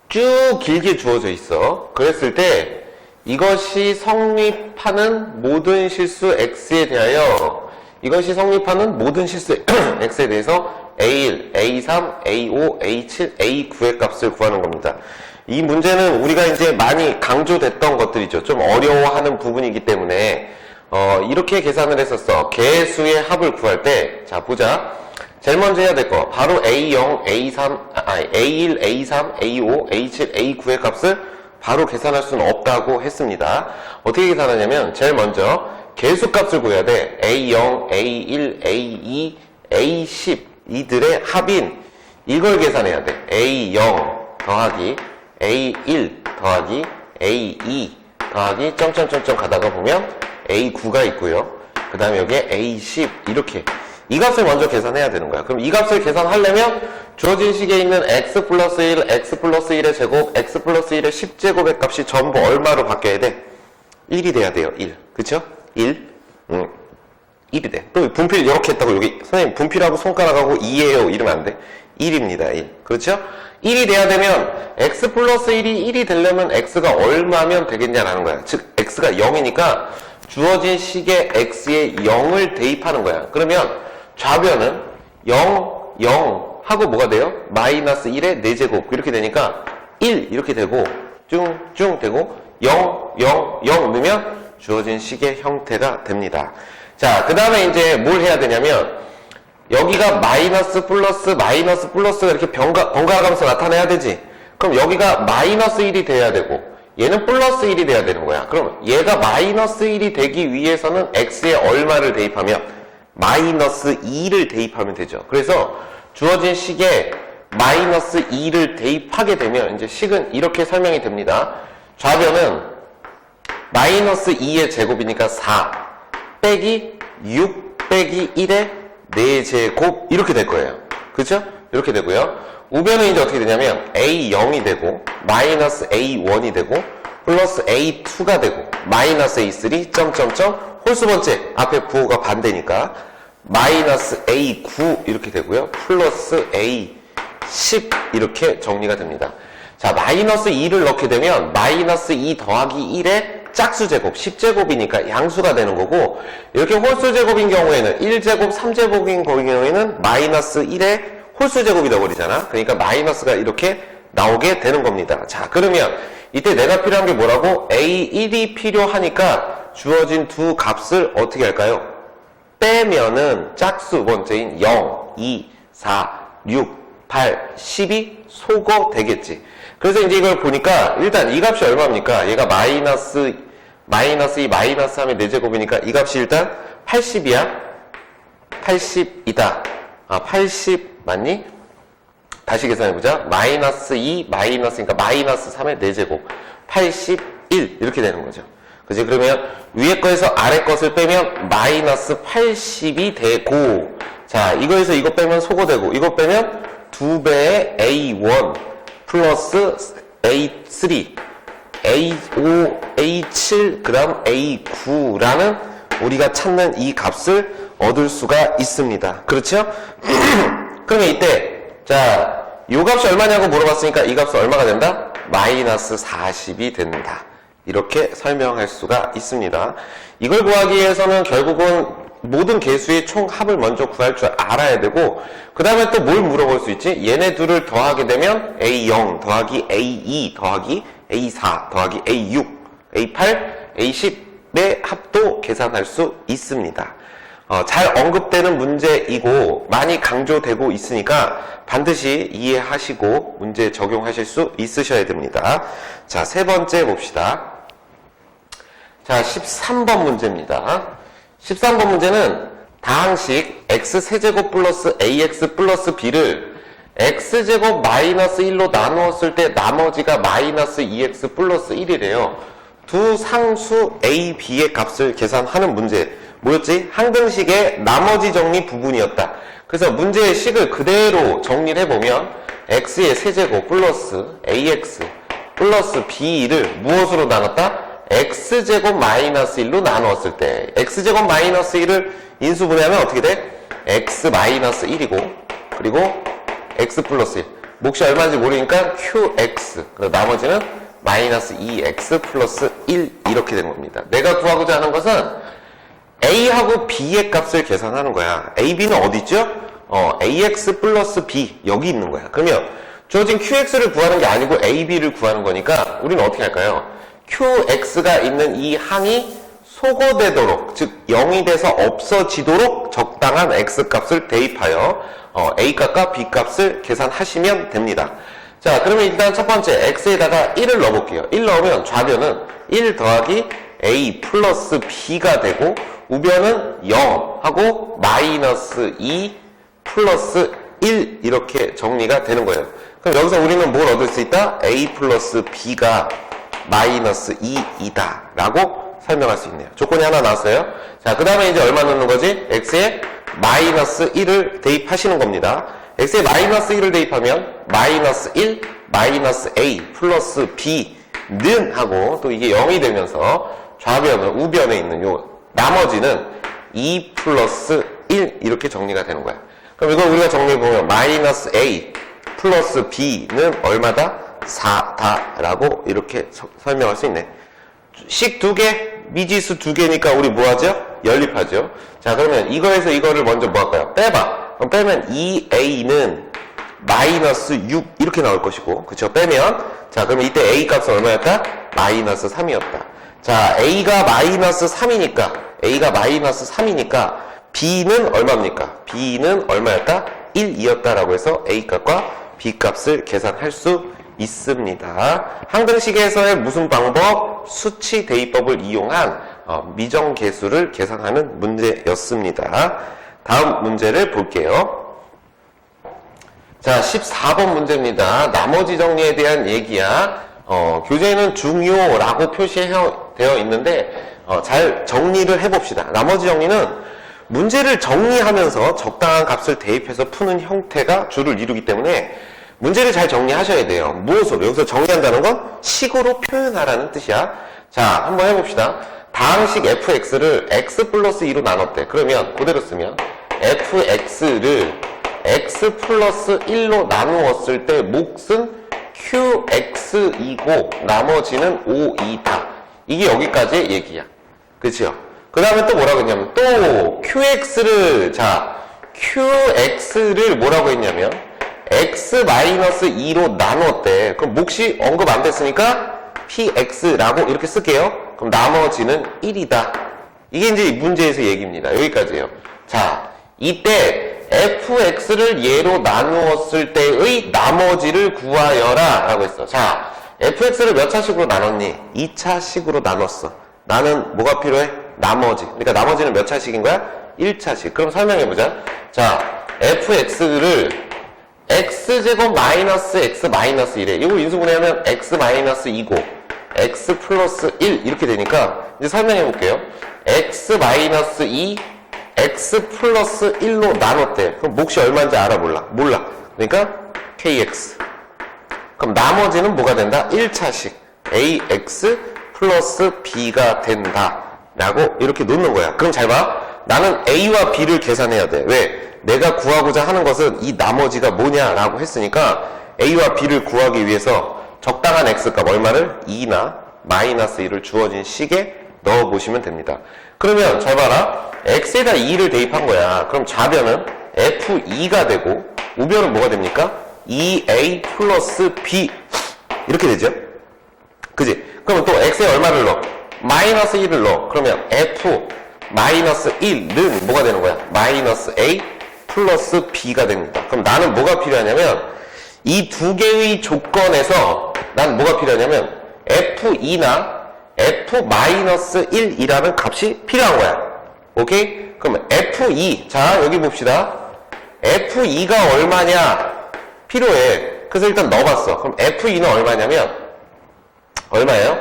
쭉 길게 주어져 있어. 그랬을 때 이것이 성립하는 모든 실수 x에 대하여 이것이 성립하는 모든 실수 x에 대해서 a1, a3, a5, a7, a9의 값을 구하는 겁니다. 이 문제는 우리가 이제 많이 강조됐던 것들이죠. 좀 어려워하는 부분이기 때문에 이렇게 계산을 했었어. 개수의 합을 구할 때, 자 보자. 제일 먼저 해야 될 거 바로 A0, A3, A1, A3, A5, A7, A9의 값을 바로 계산할 수는 없다고 했습니다. 어떻게 계산하냐면 제일 먼저 개수 값을 구해야 돼. A0, A1, A2, A10 이들의 합인 이걸 계산해야 돼. A0 더하기 A1 더하기 A2 더하기 점점점점 가다가 보면 A9가 있고요. 그 다음에 여기에 A10 이렇게 이 값을 먼저 계산해야 되는 거야. 그럼 이 값을 계산하려면 주어진 식에 있는 x 플러스 1, x 플러스 1의 제곱, x 플러스 1의 10제곱의 값이 전부 얼마로 바뀌어야 돼? 1이 돼야 돼요. 1. 그쵸? 1. 1이 돼. 또 분필 이렇게 했다고 여기 선생님 분필하고 손가락하고 2예요. 이러면 안 돼. 1입니다. 1. 그렇죠? 1이 돼야 되면 x 플러스 1이 1이 되려면 x가 얼마면 되겠냐라는 거야. 즉 x가 0이니까 주어진 식의 x에 0을 대입하는 거야. 그러면 좌변은 0, 0 하고 뭐가 돼요? 마이너스 1의 4제곱 이렇게 되니까 1 이렇게 되고 쭝쭝 되고 0, 0, 0 넣으면 주어진 식의 형태가 됩니다. 자, 그 다음에 이제 뭘 해야 되냐면 여기가 마이너스 플러스가 이렇게 번갈아 가면서 나타나야 되지. 그럼 여기가 마이너스 1이 돼야 되고 얘는 플러스 1이 돼야 되는 거야. 그럼 얘가 마이너스 1이 되기 위해서는 x에 얼마를 대입하면 마이너스 2를 대입하면 되죠. 그래서 주어진 식에 마이너스 2를 대입하게 되면 이제 식은 이렇게 설명이 됩니다. 좌변은 마이너스 2의 제곱이니까 4 빼기 6 빼기 1의 4제곱 이렇게 될 거예요. 그렇죠? 이렇게 되고요. 우변은 이제 어떻게 되냐면 A0이 되고 마이너스 A1이 되고 플러스 A2가 되고 마이너스 A3 점점점 홀수 번째 앞에 부호가 반대니까 마이너스 A9 이렇게 되고요. 플러스 A10 이렇게 정리가 됩니다. 자, 마이너스 2를 넣게 되면 마이너스 2 더하기 1의 짝수제곱 10제곱이니까 양수가 되는 거고 이렇게 홀수제곱인 경우에는 1제곱 3제곱인 경우에는 마이너스 1의 홀수제곱이 되어버리잖아. 그러니까 마이너스가 이렇게 나오게 되는 겁니다. 자, 그러면 이때 내가 필요한 게 뭐라고? A1이 필요하니까 주어진 두 값을 어떻게 할까요? 빼면은 짝수 번째인 0, 2, 4, 6, 8, 10이 소거 되겠지. 그래서 이제 이걸 보니까 일단 이 값이 얼마입니까? 얘가 마이너스 2, 마이너스 3의 4제곱이니까 이 값이 일단 80이야? 80이다. 80 맞니? 다시 계산해보자. 마이너스 2, 마이너스니까 마이너스 3의 4제곱. 81 이렇게 되는 거죠. 그지? 그러면 위에 거에서 아래 것을 빼면 마이너스 80이 되고 자, 이거에서 이거 빼면 소거되고 이거 빼면 2배의 A1 플러스 A3 A5, A7, 그 다음 A9라는 우리가 찾는 이 값을 얻을 수가 있습니다. 그렇죠? 그러면 이때 자, 이 값이 얼마냐고 물어봤으니까 이 값은 얼마가 된다? 마이너스 40이 된다. 이렇게 설명할 수가 있습니다. 이걸 구하기 위해서는 결국은 모든 개수의 총합을 먼저 구할 줄 알아야 되고, 그 다음에 또 뭘 물어볼 수 있지? 얘네 둘을 더하게 되면 A0 더하기 A2 더하기 A4 더하기 A6, A8, A10의 합도 계산할 수 있습니다. 잘 언급되는 문제이고 많이 강조되고 있으니까 반드시 이해하시고 문제 적용하실 수 있으셔야 됩니다. 자, 세 번째 봅시다. 자, 13번 문제입니다. 13번 문제는 다항식 x세제곱 플러스 ax 플러스 b를 x제곱 마이너스 1로 나누었을 때 나머지가 마이너스 2x 플러스 1이래요. 두 상수 a, b의 값을 계산하는 문제. 뭐였지? 항등식의 나머지 정리 부분이었다. 그래서 문제의 식을 그대로 정리를 해보면 x의 세제곱 플러스 ax 플러스 b를 무엇으로 나눴다? x제곱 마이너스 1로 나누었을 때 x제곱 마이너스 1을 인수분해하면 어떻게 돼? x 마이너스 1이고 그리고 x 플러스 1 몫이 얼마인지 모르니까 qx 나머지는 마이너스 2x 플러스 1 이렇게 된 겁니다. 내가 구하고자 하는 것은 a하고 b의 값을 계산하는 거야. a, b는 어디 있죠? ax 플러스 b 여기 있는 거야. 그러면 주어진 qx를 구하는 게 아니고 a, b를 구하는 거니까 우리는 어떻게 할까요? qx가 있는 이 항이 소거되도록, 즉 0이 돼서 없어지도록 적당한 x값을 대입하여 a값과 b값을 계산하시면 됩니다. 자, 그러면 일단 첫 번째 x에다가 1을 넣어볼게요. 1 넣으면 좌변은 1 더하기 a 플러스 b가 되고 우변은 0 하고 마이너스 2 플러스 1 이렇게 정리가 되는 거예요. 그럼 여기서 우리는 뭘 얻을 수 있다? a 플러스 b가 마이너스 2이다 라고 설명할 수 있네요. 조건이 하나 나왔어요. 자, 그 다음에 이제 얼마 넣는 거지? x에 마이너스 1을 대입하시는 겁니다. x에 마이너스 1을 대입하면 마이너스 1 마이너스 a 플러스 b는 하고 또 이게 0이 되면서 좌변은 우변에 있는 요 나머지는 2 플러스 1 이렇게 정리가 되는 거야. 그럼 이걸 우리가 정리해보면 마이너스 a 플러스 b는 얼마다? 4다 라고 이렇게 설명할 수 있네. 식 2개, 미지수 2개니까 우리 뭐하죠? 연립하죠. 자, 그러면 이거에서 이거를 먼저 뭐 할까요? 빼봐. 그럼 빼면 2a는 마이너스 6 이렇게 나올 것이고, 그쵸? 빼면 자, 그러면 이때 a 값은 얼마였다? 마이너스 3이었다. 자, a가 마이너스 3이니까 b는 얼마입니까? b는 얼마였다? 1이었다라고 해서 a 값과 b 값을 계산할 수 있습니다. 항등식에서의 무슨 방법? 수치 대입법을 이용한 미정계수를 계산하는 문제였습니다. 다음 문제를 볼게요. 자, 14번 문제입니다. 나머지 정리에 대한 얘기야. 교재에는 중요라고 표시되어 있는데 잘 정리를 해봅시다. 나머지 정리는 문제를 정리하면서 적당한 값을 대입해서 푸는 형태가 주를 이루기 때문에 문제를 잘 정리하셔야 돼요. 무엇으로? 여기서 정리한다는 건 식으로 표현하라는 뜻이야. 자, 한번 해봅시다. 다항식 fx를 x 플러스 2로 나눴대. 그러면 그대로 쓰면 fx를 x 플러스 1로 나누었을 때 몫은 qx이고 나머지는 5이다. 이게 여기까지의 얘기야. 그치요? 그 다음에 또 뭐라고 했냐면 또 qx를 뭐라고 했냐면 x-2로 나누었대. 그럼 몫이 언급 안 됐으니까 px라고 이렇게 쓸게요. 그럼 나머지는 1이다. 이게 이제 문제에서 얘기입니다. 여기까지예요. 자, 이때 fx를 얘로 나누었을 때의 나머지를 구하여라 라고 했어. 자, fx를 몇 차식으로 나눴니? 2차식으로 나눴어. 나는 뭐가 필요해? 나머지. 그러니까 나머지는 몇 차식인 거야? 1차식. 그럼 설명해보자. 자, fx를 x제곱 마이너스 x 마이너스 1에 이거 인수분해하면 x 마이너스 2고 x 플러스 1 이렇게 되니까 이제 설명해볼게요. x 마이너스 2 x 플러스 1로 나눴대. 그럼 몫이 얼마인지 알아? 몰라. 그러니까 kx. 그럼 나머지는 뭐가 된다? 1차식 ax 플러스 b가 된다 라고 이렇게 놓는 거야. 그럼 잘 봐. 나는 a와 b를 계산해야 돼. 왜? 내가 구하고자 하는 것은 이 나머지가 뭐냐라고 했으니까 a와 b를 구하기 위해서 적당한 x값 얼마를? 2나 마이너스 1을 주어진 식에 넣어보시면 됩니다. 그러면 잘 봐라. x에다 2를 대입한 거야. 그럼 좌변은 f2가 되고 우변은 뭐가 됩니까? 2a 플러스 b 이렇게 되죠? 그지? 그러면 또 x에 얼마를 넣어? 마이너스 1을 넣어. 그러면 f 마이너스 1은 뭐가 되는 거야? 마이너스 a 플러스 b가 됩니다. 그럼 나는 뭐가 필요하냐면 이 두 개의 조건에서 난 뭐가 필요하냐면 f2나 f-1이라는 값이 필요한 거야. 오케이? 그럼 f2, 자 여기 봅시다. f2가 얼마냐? 필요해. 그래서 일단 넣어봤어. 그럼 f2는 얼마냐면 얼마예요?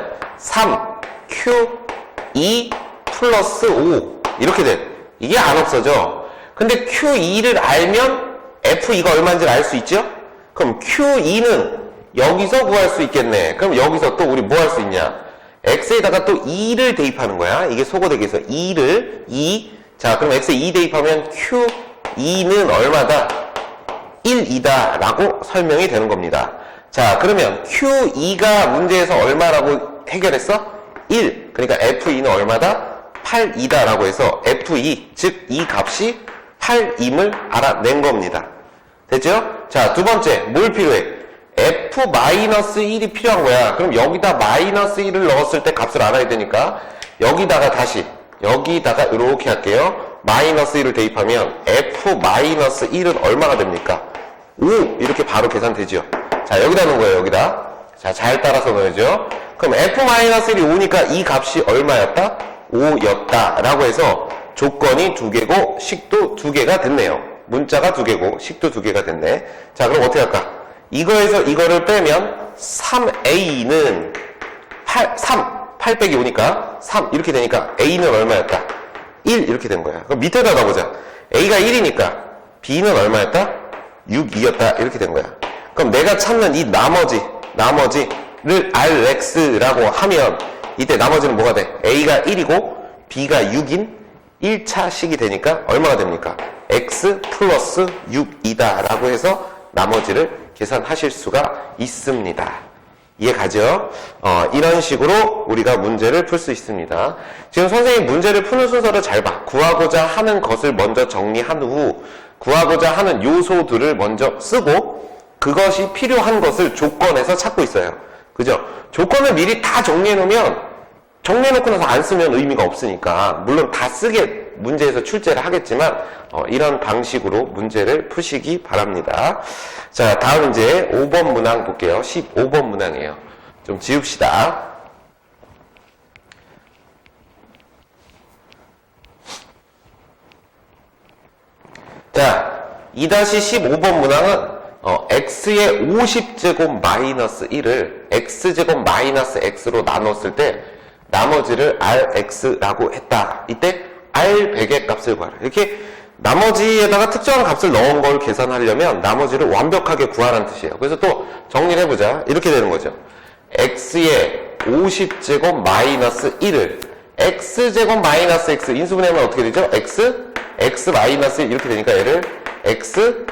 3q2 플러스 5 이렇게 돼. 이게 안 없어져. 근데 q2를 알면 f2가 얼마인지를 알 수 있죠? 그럼 q2는 여기서 구할 수 있겠네. 그럼 여기서 또 우리 뭐 할 수 있냐? x에다가 또 2를 대입하는 거야. 이게 소거되기 위해서 2를 2. 자, 그럼 x에 2 대입하면 q2는 얼마다? 1이다 라고 설명이 되는 겁니다. 자, 그러면 q2가 문제에서 얼마라고 해결했어? 1. 그러니까 f2는 얼마다? 8이다 라고 해서 f2, 즉 이 값이 8임을 알아낸 겁니다. 됐죠? 자, 두 번째, 뭘 필요해? f-1이 필요한 거야. 그럼 여기다 마이너스 1을 넣었을 때 값을 알아야 되니까 여기다가 다시 여기다가 이렇게 할게요. 마이너스 1을 대입하면 f-1은 얼마가 됩니까? 5 이렇게 바로 계산되죠. 자, 여기다 넣은 거예요. 여기다. 자, 잘 따라서 넣어야죠. 그럼 f-1이 5니까 이 값이 얼마였다? 5였다 라고 해서 조건이 2개고 식도 2개가 됐네요. 문자가 2개고 식도 2개가 됐네. 자, 그럼 어떻게 할까? 이거에서 이거를 빼면 3a는 8 빼기 5니까 3 이렇게 되니까 a는 얼마였다? 1 이렇게 된 거야. 그럼 밑에다 놔보자. a가 1이니까 b는 얼마였다? 6이었다 이렇게 된 거야. 그럼 내가 찾는 이 나머지를 rx라고 하면 이때 나머지는 뭐가 돼? a가 1이고 b가 6인 1차 식이 되니까 얼마가 됩니까? x 플러스 6이다 라고 해서 나머지를 계산하실 수가 있습니다. 이해가죠? 이런 식으로 우리가 문제를 풀 수 있습니다. 지금 선생님 문제를 푸는 순서를 잘 봐. 구하고자 하는 것을 먼저 정리한 후 구하고자 하는 요소들을 먼저 쓰고 그것이 필요한 것을 조건에서 찾고 있어요. 그죠? 조건을 미리 다 정리해놓으면 정리해놓고 나서 안 쓰면 의미가 없으니까 물론 다 쓰게 문제에서 출제를 하겠지만 이런 방식으로 문제를 푸시기 바랍니다. 자, 다음 이제 5번 문항 볼게요. 15번 문항이에요. 좀 지웁시다. 자, 2-15번 문항은 x의 50제곱 마이너스 1을 x제곱 마이너스 x로 나눴을 때 나머지를 rx라고 했다. 이때 r100의 값을 구하라. 이렇게 나머지에다가 특정한 값을 넣은 걸 계산하려면 나머지를 완벽하게 구하라는 뜻이에요. 그래서 또 정리를 해보자. 이렇게 되는 거죠. x의 50제곱 마이너스 1을 x제곱 마이너스 x 인수분해하면 어떻게 되죠? x 마이너스 1 이렇게 되니까 얘를 x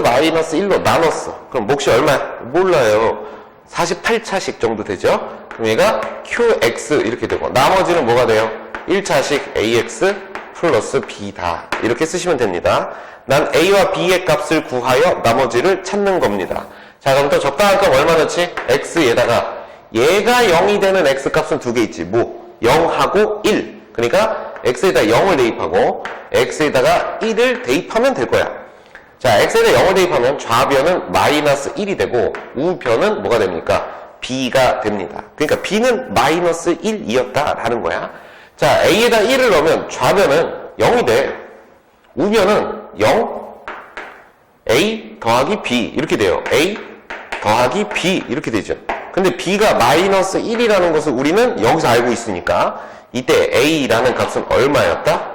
마이너스 1로 나눴어. 그럼 몫이 얼마야? 몰라요. 48차식 정도 되죠? 그럼 얘가 qx 이렇게 되고 나머지는 뭐가 돼요? 1차식 ax 플러스 b다. 이렇게 쓰시면 됩니다. 난 a와 b의 값을 구하여 나머지를 찾는 겁니다. 자, 그럼 또 적당한 값 얼마 넣지? x에다가 얘가 0이 되는 x 값은 두 개 있지. 뭐? 0하고 1. 그러니까 x에다 0을 대입하고 x에다가 1을 대입하면 될 거야. 자, x에다 0을 대입하면 좌변은 마이너스 1이 되고 우변은 뭐가 됩니까? b가 됩니다. 그러니까 b는 마이너스 1이었다라는 거야. 자, a에다 1을 넣으면 좌변은 0이 돼. 우변은 0, a 더하기 b 이렇게 돼요. a 더하기 b 이렇게 되죠. 근데 b가 마이너스 1이라는 것을 우리는 여기서 알고 있으니까 이때 a라는 값은 얼마였다?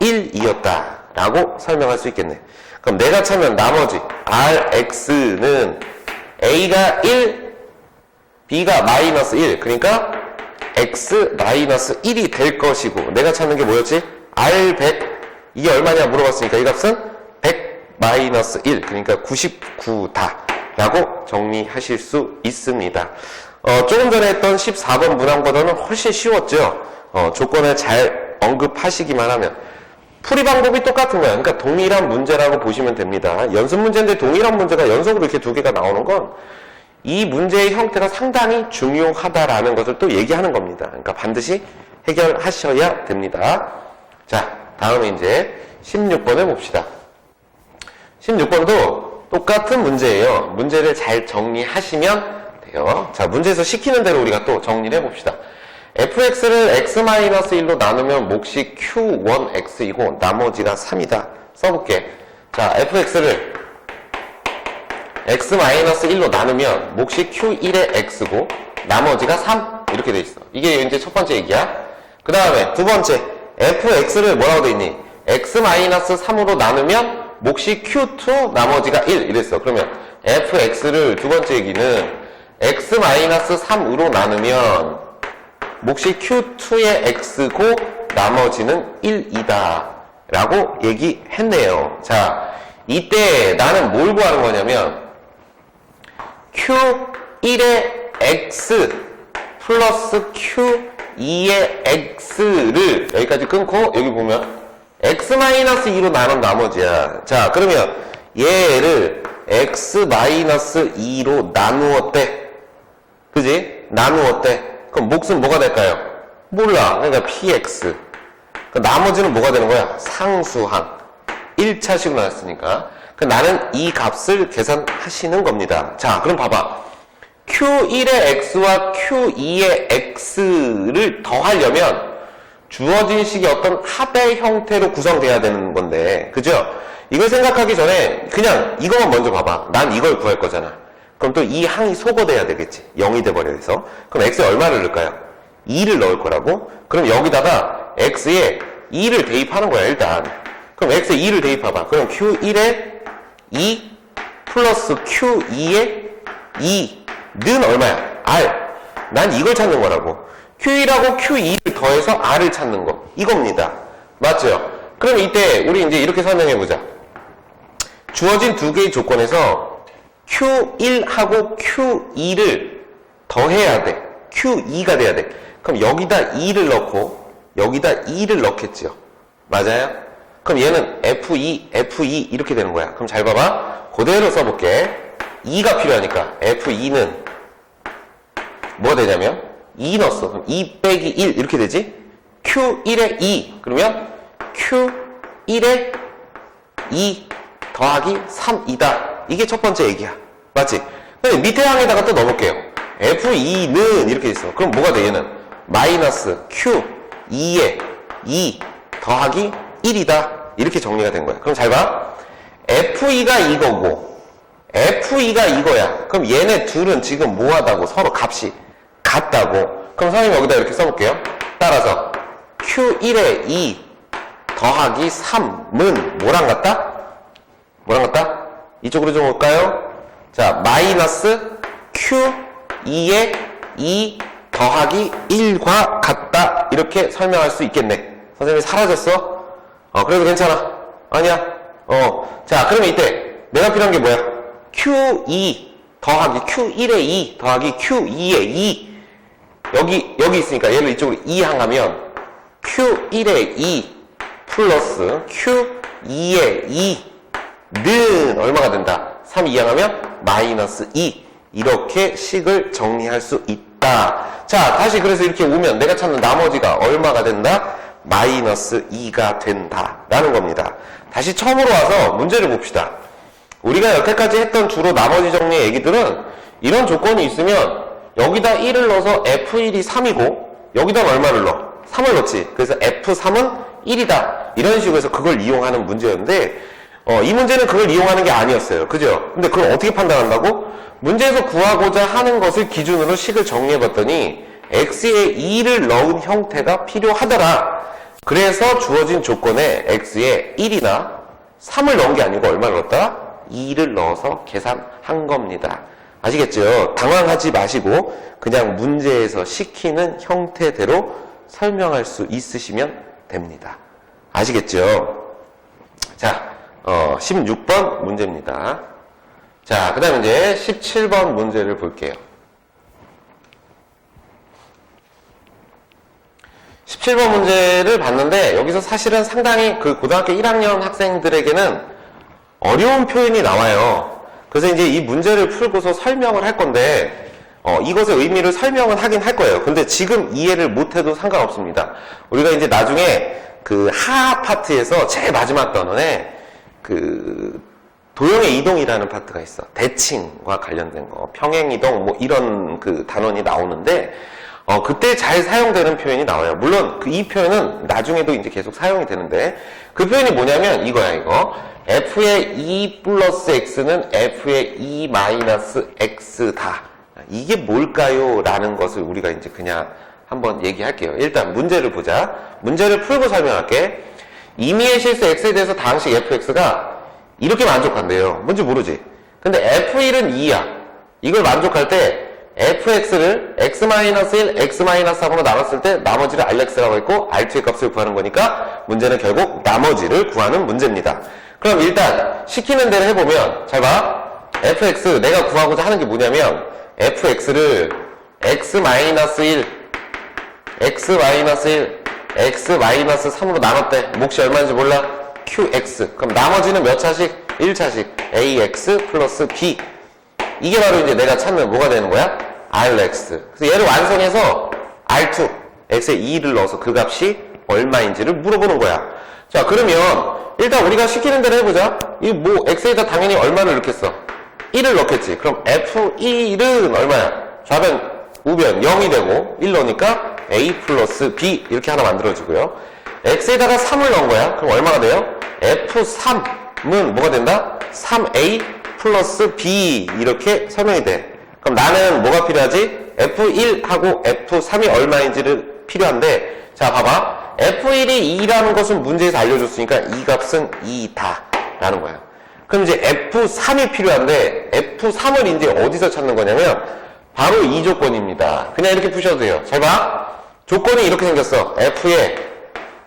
1이었다 라고 설명할 수 있겠네. 그럼 내가 찾는 나머지 rx는 a가 1, b가 마이너스 1 그러니까 x 마이너스 1이 될 것이고 내가 찾는 게 뭐였지? r100 이게 얼마냐 물어봤으니까 이 값은 100 마이너스 1 그러니까 99다 라고 정리하실 수 있습니다. 조금 전에 했던 14번 문항보다는 훨씬 쉬웠죠. 조건을 잘 언급하시기만 하면. 풀이 방법이 똑같은 거야. 그러니까 동일한 문제라고 보시면 됩니다. 연습 문제인데 동일한 문제가 연속으로 이렇게 두 개가 나오는 건 이 문제의 형태가 상당히 중요하다라는 것을 또 얘기하는 겁니다. 그러니까 반드시 해결하셔야 됩니다. 자, 다음에 이제 16번을 봅시다. 16번도 똑같은 문제예요. 문제를 잘 정리하시면 돼요. 자, 문제에서 시키는 대로 우리가 또 정리를 해봅시다. fx를 x-1로 나누면 몫이 q1x이고 나머지가 3이다. 써볼게. 자, fx를 x-1로 나누면 몫이 q1의 x고 나머지가 3 이렇게 돼 있어. 이게 이제 첫 번째 얘기야. 그 다음에 두 번째 fx를 뭐라고 돼 있니? x-3으로 나누면 몫이 q2 나머지가 1 이랬어. 그러면 fx를 두 번째 얘기는 x-3으로 나누면 몫이 q2의 x고 나머지는 1이다 라고 얘기했네요. 자, 이때 나는 뭘 구하는 거냐면 q1의 x 플러스 q2의 x를 여기까지 끊고 여기 보면 x-2로 나눈 나머지야. 자, 그러면 얘를 x-2로 나누었대. 그지? 나누었대. 그럼 몫은 뭐가 될까요? 몰라. 그러니까 px. 나머지는 뭐가 되는 거야? 상수항. 1차식으로 나왔으니까. 나는 이 값을 계산하시는 겁니다. 자, 그럼 봐봐. q1의 x와 q2의 x를 더하려면 주어진 식이 어떤 합의 형태로 구성돼야 되는 건데, 그죠? 이걸 생각하기 전에 그냥 이것만 먼저 봐봐. 난 이걸 구할 거잖아. 그럼 또 이 항이 소거돼야 되겠지. 0이 돼버려서. 그럼 x에 얼마를 넣을까요? 2를 넣을 거라고? 그럼 여기다가 x에 2를 대입하는 거야, 일단. 그럼 x에 2를 대입해봐. 그럼 q1에 2 플러스 q2에 2는 얼마야? r. 난 이걸 찾는 거라고. q1하고 q2를 더해서 r을 찾는 거. 이겁니다. 맞죠? 그럼 이때 우리 이제 이렇게 설명해보자. 주어진 두 개의 조건에서 q1하고 q2를 더해야 돼. q2가 돼야 돼. 그럼 여기다 2를 넣고 여기다 2를 넣겠죠. 맞아요? 그럼 얘는 F2 이렇게 되는 거야. 그럼 잘 봐봐. 그대로 써볼게. 2가 필요하니까 F2는 뭐가 되냐면 2 넣었어. 그럼 2 빼기 1 이렇게 되지? Q1에 2 그러면 Q1에 2 더하기 3이다. 이게 첫 번째 얘기야. 맞지? 근데 밑에 항에다가 또 넣어볼게요. F2는 이렇게 있어. 그럼 뭐가 돼? 얘는 마이너스 Q2에 2 더하기 1이다. 이렇게 정리가 된 거야. 그럼 잘 봐. F2가 이거고 F2가 이거야. 그럼 얘네 둘은 지금 뭐하다고? 서로 값이 같다고. 그럼 선생님 여기다 이렇게 써볼게요. 따라서 Q1에 2 더하기 3은 뭐랑 같다? 뭐랑 같다? 이쪽으로 좀 올까요? 자, 마이너스 Q2에 2 더하기 1과 같다. 이렇게 설명할 수 있겠네. 선생님이 사라졌어? 그래도 괜찮아. 아니야? 자, 그러면 이때 내가 필요한 게 뭐야? Q2 더하기 Q1에 2 더하기 Q2에 2 여기 있으니까 얘를 이쪽으로 2항하면 Q1에 2 플러스 Q2에 2는 얼마가 된다? 3 2항하면 마이너스 2 이렇게 식을 정리할 수 있다. 자, 다시 그래서 이렇게 오면 내가 찾는 나머지가 얼마가 된다? 마이너스 2가 된다 라는 겁니다. 다시 처음으로 와서 문제를 봅시다. 우리가 여태까지 했던 주로 나머지 정리의 얘기들은 이런 조건이 있으면 여기다 1을 넣어서 F1이 3이고 여기다 얼마를 넣어? 3을 넣지. 그래서 F3은 1이다. 이런 식으로 해서 그걸 이용하는 문제였는데 이 문제는 그걸 이용하는 게 아니었어요. 그죠? 근데 그걸 어떻게 판단한다고? 문제에서 구하고자 하는 것을 기준으로 식을 정리해봤더니 x에 2를 넣은 형태가 필요하더라. 그래서 주어진 조건에 x에 1이나 3을 넣은 게 아니고 얼마를 넣었다? 2를 넣어서 계산한 겁니다. 아시겠죠? 당황하지 마시고 그냥 문제에서 시키는 형태대로 설명할 수 있으시면 됩니다. 아시겠죠? 자, 16번 문제입니다. 자, 그 다음에 이제 17번 문제를 볼게요. 17번 문제를 봤는데 여기서 사실은 상당히 그 고등학교 1학년 학생들에게는 어려운 표현이 나와요. 그래서 이제 이 문제를 풀고서 설명을 할 건데 이것의 의미를 설명은 하긴 할 거예요. 근데 지금 이해를 못해도 상관없습니다. 우리가 이제 나중에 그 하 파트에서 제일 마지막 단원에 그 도형의 이동이라는 파트가 있어. 대칭과 관련된 거, 평행이동 뭐 이런 그 단원이 나오는데 그때 잘 사용되는 표현이 나와요. 물론 이 표현은 나중에도 이제 계속 사용이 되는데 그 표현이 뭐냐면 이거야 이거. f의 2 플러스 x는 f의 2 마이너스 x다. 이게 뭘까요? 라는 것을 우리가 이제 그냥 한번 얘기할게요. 일단 문제를 보자. 문제를 풀고 설명할게. 임의의 실수 x에 대해서 다항식 fx가 이렇게 만족한대요. 뭔지 모르지? 근데 f1은 2야. 이걸 만족할 때 fx를 x-1, x-3으로 나눴을 때 나머지를 rx라고 했고 r2의 값을 구하는 거니까 문제는 결국 나머지를 구하는 문제입니다. 그럼 일단 시키는 대로 해보면 잘 봐. fx 내가 구하고자 하는 게 뭐냐면 fx를 x-1, x-1, x-3으로 나눴대. 몫이 얼마인지 몰라? qx. 그럼 나머지는 몇 차식? 1차식 ax 플러스 b. 이게 바로 이제 내가 찾는 뭐가 되는 거야? rx. 그래서 얘를 완성해서 r2, x에 2를 넣어서 그 값이 얼마인지를 물어보는 거야. 자, 그러면 일단 우리가 시키는 대로 해보자. 이 뭐 x에다 당연히 얼마를 넣겠어? 1을 넣겠지. 그럼 f1은 얼마야? 좌변, 우변 0이 되고 1 넣으니까 a 플러스 b 이렇게 하나 만들어지고요. x에다가 3을 넣은 거야. 그럼 얼마가 돼요? f3은 뭐가 된다? 3a 플러스 b 이렇게 설명이 돼. 그럼 나는 뭐가 필요하지? f1하고 f3이 얼마인지를 필요한데 자 봐봐. f1이 2라는 것은 문제에서 알려줬으니까 이 값은 2다 라는 거야. 그럼 이제 f3이 필요한데 f3을 이제 어디서 찾는 거냐면 바로 이 조건입니다. 그냥 이렇게 푸셔도 돼요. 잘 봐. 조건이 이렇게 생겼어. f의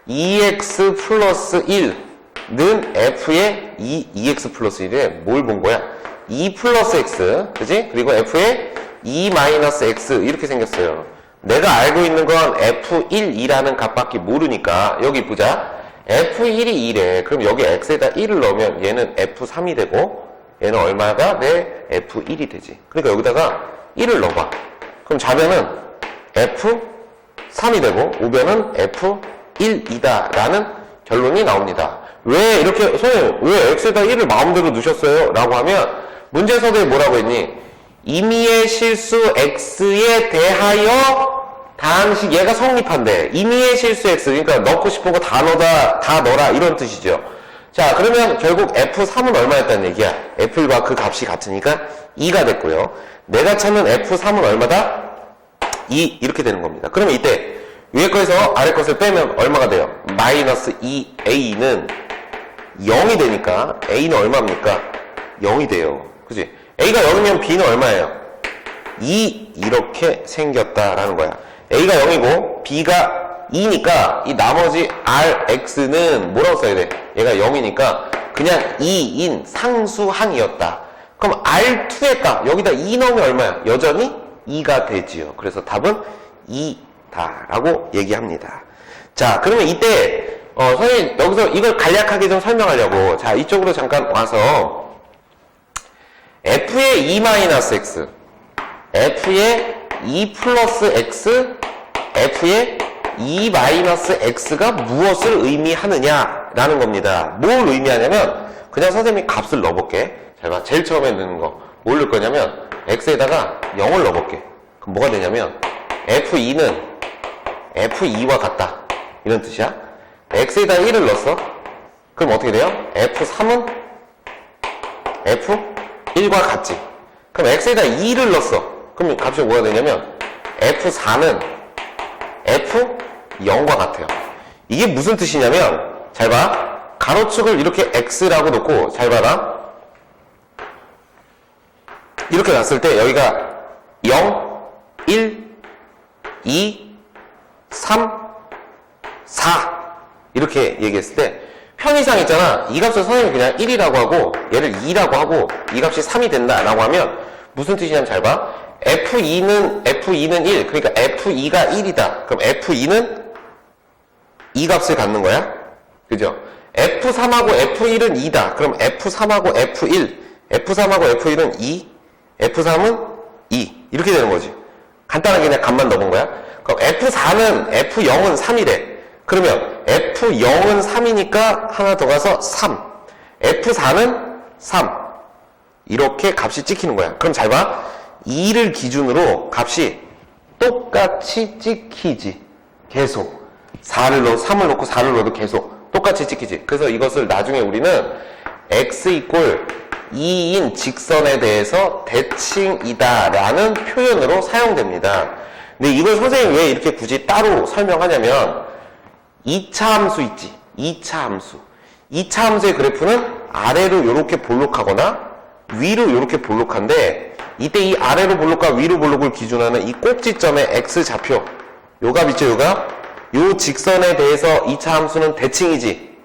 2x 플러스 1는 f의 2x 플러스 1에 뭘 본 거야? 2 플러스 x, 그지? 그리고 f의 2 마이너스 x 이렇게 생겼어요. 내가 알고 있는 건 f1이라는 값밖에 모르니까 여기 보자. f1이 2래. 그럼 여기 x에다 1을 넣으면 얘는 f3이 되고 얘는 얼마가 돼? f1이 되지. 그러니까 여기다가 1을 넣어봐. 그럼 좌변은 f3이 되고 우변은 f1이다 라는 결론이 나옵니다. 왜 이렇게 선생님 왜 x에다 1을 마음대로 넣으셨어요? 라고 하면 문제서도에 뭐라고 했니? 임의의 실수 x에 대하여 다항식 얘가 성립한대. 임의의 실수 x 그러니까 넣고 싶은 거 다 넣어라 이런 뜻이죠. 자 그러면 결국 f3은 얼마였다는 얘기야? f1과 그 값이 같으니까 2가 됐고요. 내가 찾는 f3은 얼마다? 2 이렇게 되는 겁니다. 그러면 이때 위에 거에서 아래 것을 빼면 얼마가 돼요? 마이너스 2a는 0이 되니까 a는 얼마입니까? 0이 돼요. 그치? a가 0이면 b는 얼마예요? 2 이렇게 생겼다라는 거야. a가 0이고 b가 2니까 이 나머지 rx는 뭐라고 써야 돼? 얘가 0이니까 그냥 2인 상수항이었다. 그럼 r2의 값 여기다 2 넣으면 얼마야? 여전히 2가 되지요. 그래서 답은 2다라고 얘기합니다. 자 그러면 이때 선생님 여기서 이걸 간략하게 좀 설명하려고 자 이쪽으로 잠깐 와서 f의 2-x f의 2 플러스 x f의 2-x가 무엇을 의미하느냐라는 겁니다. 뭘 의미하냐면 그냥 선생님이 값을 넣어볼게. 잘 봐. 제일 처음에 넣는 거 뭘 넣을 거냐면 x에다가 0을 넣어볼게. 그럼 뭐가 되냐면 f2는 f2와 같다 이런 뜻이야. x에다 1을 넣었어. 그럼 어떻게 돼요? f3은 f1과 같지. 그럼 x에다 2를 넣었어. 그럼 값이 뭐가 되냐면 f4는 f0과 같아요. 이게 무슨 뜻이냐면 잘 봐. 가로축을 이렇게 x라고 놓고 잘 봐라. 이렇게 놨을 때 여기가 0, 1, 2, 3, 4 이렇게 얘기했을 때 편의상 있잖아. 이 값을 선생님이 그냥 1이라고 하고 얘를 2라고 하고 이 값이 3이 된다라고 하면 무슨 뜻이냐면 잘 봐. F2는 1 그러니까 F2가 1이다. 그럼 F2는 이 값을 갖는 거야. 그죠? F3하고 F1은 2다. 그럼 F3하고 F1, F3하고 F1은 2, F3은 2. 이렇게 되는 거지. 간단하게 그냥 값만 넣어본 거야. 그럼 F4는, F0은 3이래. 그러면 F0은 3이니까 하나 더 가서 3. F4는 3. 이렇게 값이 찍히는 거야. 그럼 잘 봐. 2를 기준으로 값이 똑같이 찍히지. 계속. 3을 놓고 4를 넣어도 계속 똑같이 찍히지. 그래서 이것을 나중에 우리는 x 이꼴 2인 직선에 대해서 대칭이다 라는 표현으로 사용됩니다. 근데 이걸 선생님이 왜 이렇게 굳이 따로 설명하냐면 2차 함수 있지. 2차 함수. 2차 함수의 그래프는 아래로 이렇게 볼록하거나 위로 이렇게 볼록한데 이때 이 아래로 볼록과 위로 볼록을 기준하는 이 꼭지점의 x좌표 요 값 있죠, 요 값? 요 직선에 대해서 2차 함수는 대칭이지.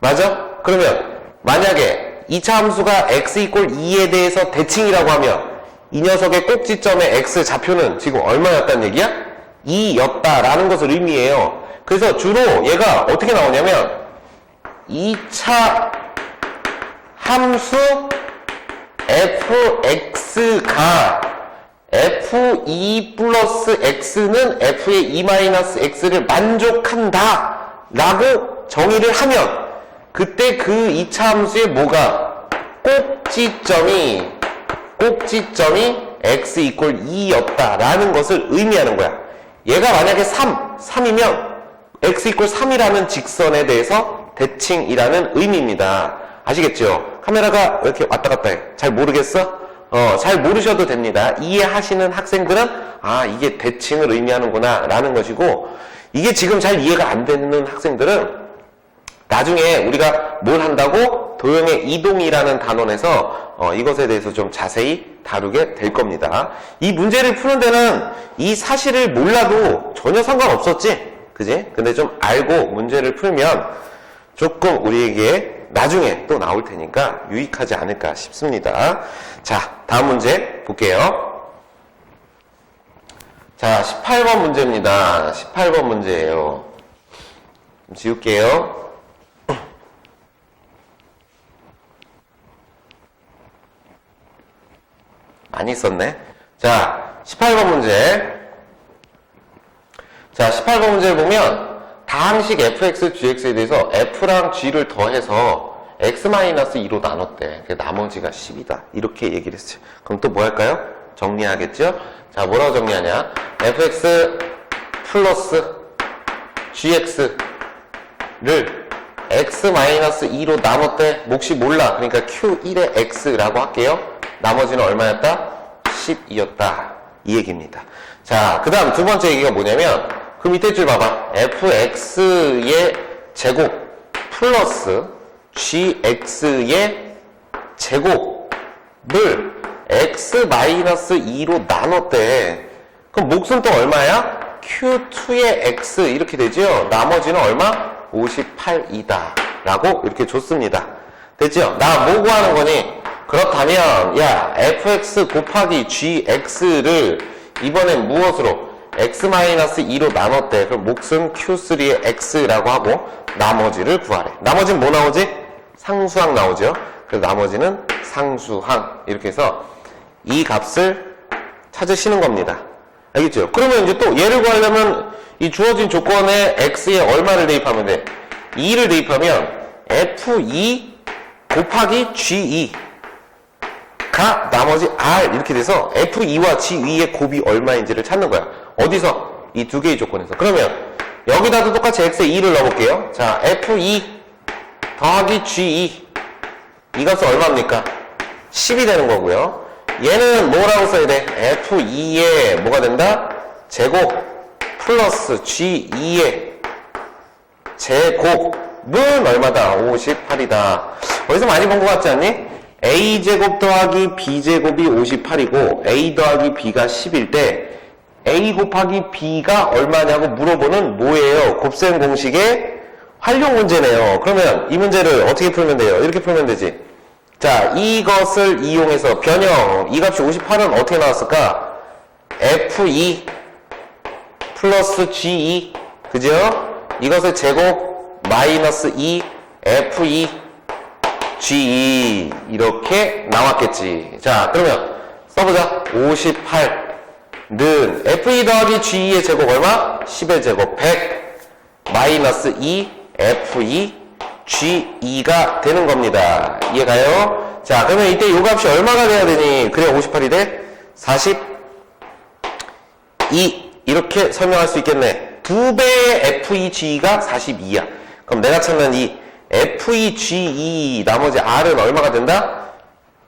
맞아? 그러면 만약에 2차 함수가 x 이꼴 2에 대해서 대칭이라고 하면 이 녀석의 꼭지점의 x좌표는 지금 얼마였단 얘기야? 2였다라는 것을 의미해요. 그래서 주로 얘가 어떻게 나오냐면 2차 함수 fx가 f2 플러스 x는 f의 2 마이너스 x를 만족한다 라고 정의를 하면 그때 그 2차 함수의 뭐가 꼭지점이 x 이꼴 2였다 라는 것을 의미하는 거야. 얘가 만약에 3이면 x 이꼴 3이라는 직선에 대해서 대칭이라는 의미입니다. 아시겠죠? 카메라가 이렇게 왔다 갔다 해. 잘 모르겠어? 잘 모르셔도 됩니다. 이해하시는 학생들은 아 이게 대칭을 의미하는구나 라는 것이고 이게 지금 잘 이해가 안 되는 학생들은 나중에 우리가 뭘 한다고? 도형의 이동이라는 단원에서 이것에 대해서 좀 자세히 다루게 될 겁니다. 이 문제를 푸는 데는 이 사실을 몰라도 전혀 상관없었지? 그지? 근데 좀 알고 문제를 풀면 조금 우리에게 나중에 또 나올 테니까 유익하지 않을까 싶습니다. 자, 다음 문제 볼게요. 자, 18번 문제입니다. 18번 문제예요. 좀 지울게요. 많이 썼네. 자, 18번 문제. 자, 18번 문제를 보면 다항식 fx, gx에 대해서 f랑 g를 더해서 x-2로 나눴대. 나머지가 10이다. 이렇게 얘기를 했어요. 그럼 또 뭐 할까요? 정리하겠죠? 자, 뭐라고 정리하냐? fx 플러스 gx를 x-2로 나눴대. 몫이 몰라. 그러니까 q1의 x라고 할게요. 나머지는 얼마였다? 10이었다. 이 얘기입니다. 자, 그 다음 두 번째 얘기가 뭐냐면 그 밑에 줄 봐봐. fx의 제곱 플러스 gx의 제곱을 x-2로 나눴대. 그럼 몫은 또 얼마야? q2의 x 이렇게 되죠? 나머지는 얼마? 58이다 라고 이렇게 줬습니다. 됐죠? 나 뭐 구하는 거니? 그렇다면 야 fx 곱하기 gx를 이번엔 무엇으로? x-2로 나눴대. 그럼 몫은 q3의 x라고 하고 나머지를 구하래. 나머지는 뭐 나오지? 상수항 나오죠. 그래서 나머지는 상수항 이렇게 해서 이 값을 찾으시는 겁니다. 알겠죠? 그러면 이제 또 얘를 구하려면 이 주어진 조건에 x에 얼마를 대입하면 돼? 2를 대입하면 f2 곱하기 g2 가 나머지 r 이렇게 돼서 f2와 g2의 곱이 얼마인지를 찾는 거야. 어디서? 이 두 개의 조건에서. 그러면 여기다도 똑같이 x에 2를 넣어볼게요. 자, f2 더하기 g2 이 값은 얼마입니까? 10이 되는 거고요. 얘는 뭐라고 써야 돼? f2에 뭐가 된다? 제곱 플러스 g2의 제곱은 얼마다? 58이다. 어디서 많이 본 것 같지 않니? a제곱 더하기 b제곱이 58이고 a 더하기 b가 10일 때 a 곱하기 b가 얼마냐고 물어보는 뭐예요? 곱셈 공식의 활용 문제네요. 그러면 이 문제를 어떻게 풀면 돼요? 이렇게 풀면 되지. 자, 이것을 이용해서 변형 이 값이 58은 어떻게 나왔을까? f2 플러스 g2 그죠? 이것의 제곱 마이너스 2 F2 G2 이렇게 나왔겠지. 자, 그러면 써보자. 58는 F2 더하기 G2의 제곱 얼마? 10의 제곱 100 마이너스 2 F2 G2가 되는 겁니다. 이해가요? 자, 그러면 이때 요 값이 얼마가 돼야 되니? 그래야 58이 돼? 42 이렇게 설명할 수 있겠네. 2배의 F2G가 42야. 그럼 내가 찾는 이 F2G2 나머지 R은 얼마가 된다?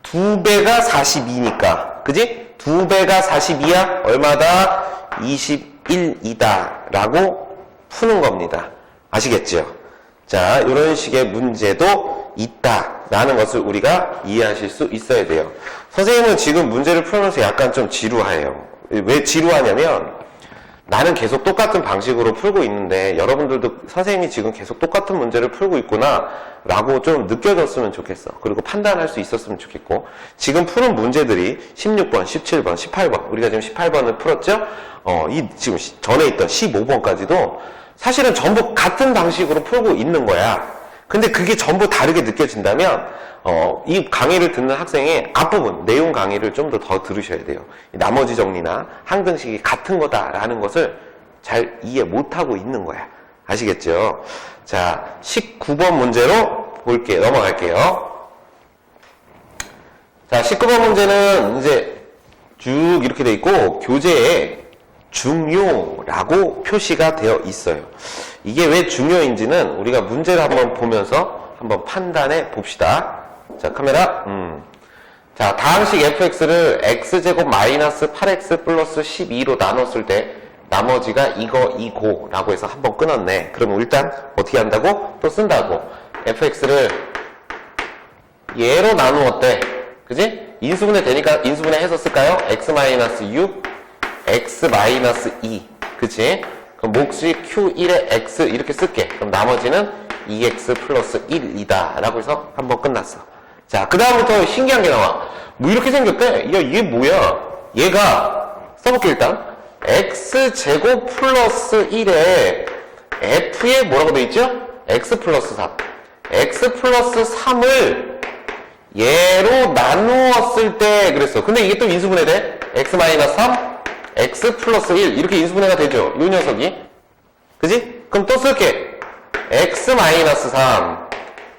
2배가 42니까. 그지? 2배가 42야? 얼마다? 21이다. 라고 푸는 겁니다. 아시겠죠? 자, 이런 식의 문제도 있다라는 것을 우리가 이해하실 수 있어야 돼요. 선생님은 지금 문제를 풀면서 약간 좀 지루해요. 왜 지루하냐면 나는 계속 똑같은 방식으로 풀고 있는데 여러분들도 선생님이 지금 계속 똑같은 문제를 풀고 있구나 라고 좀 느껴졌으면 좋겠어. 그리고 판단할 수 있었으면 좋겠고, 지금 푸는 문제들이 16번, 17번, 18번, 우리가 지금 18번을 풀었죠? 이 지금 전에 있던 15번까지도 사실은 전부 같은 방식으로 풀고 있는 거야. 근데 그게 전부 다르게 느껴진다면 이 강의를 듣는 학생의 앞부분, 내용 강의를 좀 더 들으셔야 돼요. 나머지 정리나 항등식이 같은 거다라는 것을 잘 이해 못하고 있는 거야. 아시겠죠? 자, 19번 문제로 넘어갈게요. 자, 19번 문제는 이제 쭉 이렇게 돼 있고, 교재에 중요라고 표시가 되어 있어요. 이게 왜 중요인지는 우리가 문제를 한번 보면서 한번 판단해 봅시다. 자, 카메라. 자, 다항식 fx를 x제곱 마이너스 8x 플러스 12로 나눴을 때 나머지가 이거라고 해서 한번 끊었네. 그러면 일단 어떻게 한다고? 또 쓴다고. fx를 얘로 나누었대. 그지? 인수분해 되니까 인수분해 해서 쓸까요? x 마이너스 6 x 마이너스 2. 그치? 그럼 몫이 q1에 x 이렇게 쓸게. 그럼 나머지는 2x 플러스 1이다 라고 해서 한번 끝났어. 자, 그 다음부터 신기한 게 나와. 뭐 이렇게 생겼대? 야, 이게 뭐야? 얘가 써볼게. 일단 x제곱 플러스 1에 f에 뭐라고 돼 있죠? x 플러스 3. x 플러스 3을 얘로 나누었을 때 그랬어. 근데 이게 또 인수분해 돼? x 마이너스 3 x 플러스 1 이렇게 인수분해가 되죠. 이 녀석이. 그지? 그럼 또 쓸게. x 마이너스 3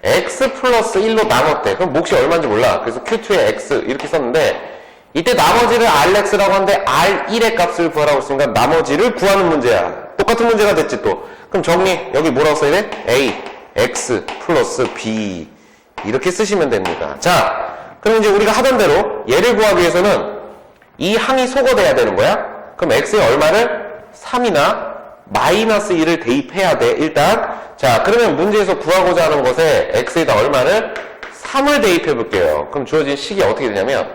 x 플러스 1로 나눴대. 그럼 몫이 얼마인지 몰라. 그래서 q2에 x 이렇게 썼는데 이때 나머지를 rx라고 하는데 r1의 값을 구하라고 했으니까 나머지를 구하는 문제야. 똑같은 문제가 됐지 또. 그럼 정리. 여기 뭐라고 써야 돼? a x 플러스 b 이렇게 쓰시면 됩니다. 자, 그럼 이제 우리가 하던 대로 얘를 구하기 위해서는 이 항이 소거돼야 되는 거야. 그럼 x에 얼마를? 3이나 마이너스 1을 대입해야 돼. 일단 자, 그러면 문제에서 구하고자 하는 것에 x에다 얼마를? 3을 대입해 볼게요. 그럼 주어진 식이 어떻게 되냐면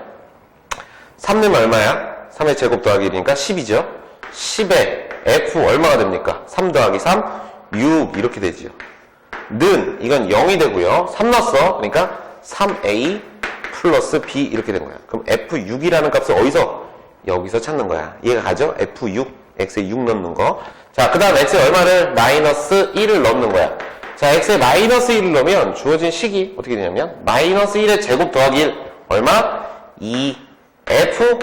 3 넣으면 얼마야? 3의 제곱 더하기 1이니까 10이죠. 10에 f 얼마가 됩니까? 3 더하기 3 6 이렇게 되죠. 는 이건 0이 되고요. 3 넣었어. 그러니까 3a 플러스 b 이렇게 된 거야. 그럼 f6이라는 값을 어디서? 여기서 찾는 거야. 이해가 가죠? f6, x에 6 넣는 거. 자, 그 다음 x에 얼마를? 마이너스 1을 넣는 거야. 자, x에 마이너스 1을 넣으면 주어진 식이 어떻게 되냐면 마이너스 1의 제곱 더하기 1 얼마? 2 f2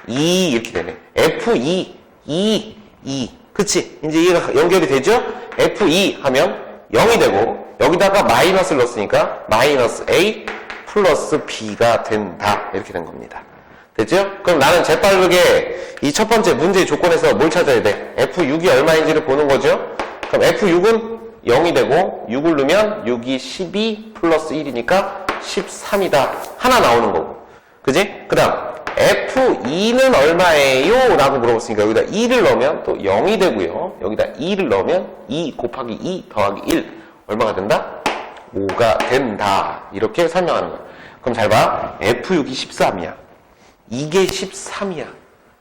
이렇게 되네. f2 2 그치? 이제 이해가 연결이 되죠? f2 하면 0이 되고 여기다가 마이너스를 넣었으니까 마이너스 a 플러스 b가 된다. 이렇게 된 겁니다. 됐죠? 그럼 나는 재빠르게 이 첫 번째 문제의 조건에서 뭘 찾아야 돼? f6이 얼마인지를 보는 거죠? 그럼 f6은 0이 되고 6을 넣으면 6이 12 플러스 1이니까 13이다. 하나 나오는 거고. 그지? 그 다음 f2는 얼마예요? 라고 물어봤으니까 여기다 2를 넣으면 또 0이 되고요. 여기다 2를 넣으면 2 곱하기 2 더하기 1 얼마가 된다? 5가 된다. 이렇게 설명하는 거야. 그럼 잘 봐. f6이 13이야. 이게 13이야.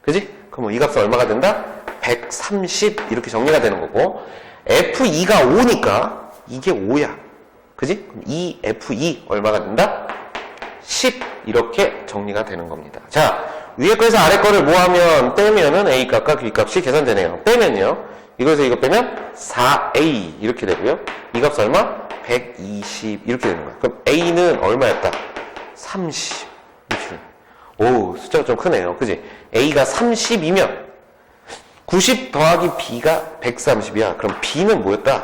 그지? 그럼 이 값은 얼마가 된다? 130 이렇게 정리가 되는 거고 f2가 5니까 이게 5야. 그지? 그럼 이 f2 얼마가 된다? 10 이렇게 정리가 되는 겁니다. 자, 위에 거에서 아래 거를 뭐 하면 빼면은 a 값과 b 값이 계산되네요. 빼면요. 이거에서 이거 빼면 4a 이렇게 되고요. 이 값 얼마? 120 이렇게 되는 거야. 그럼 a는 얼마였다? 30 이렇게 되는 거야. 오, 숫자가 좀 크네요. 그지? a가 30이면 90 더하기 b가 130이야. 그럼 b는 뭐였다?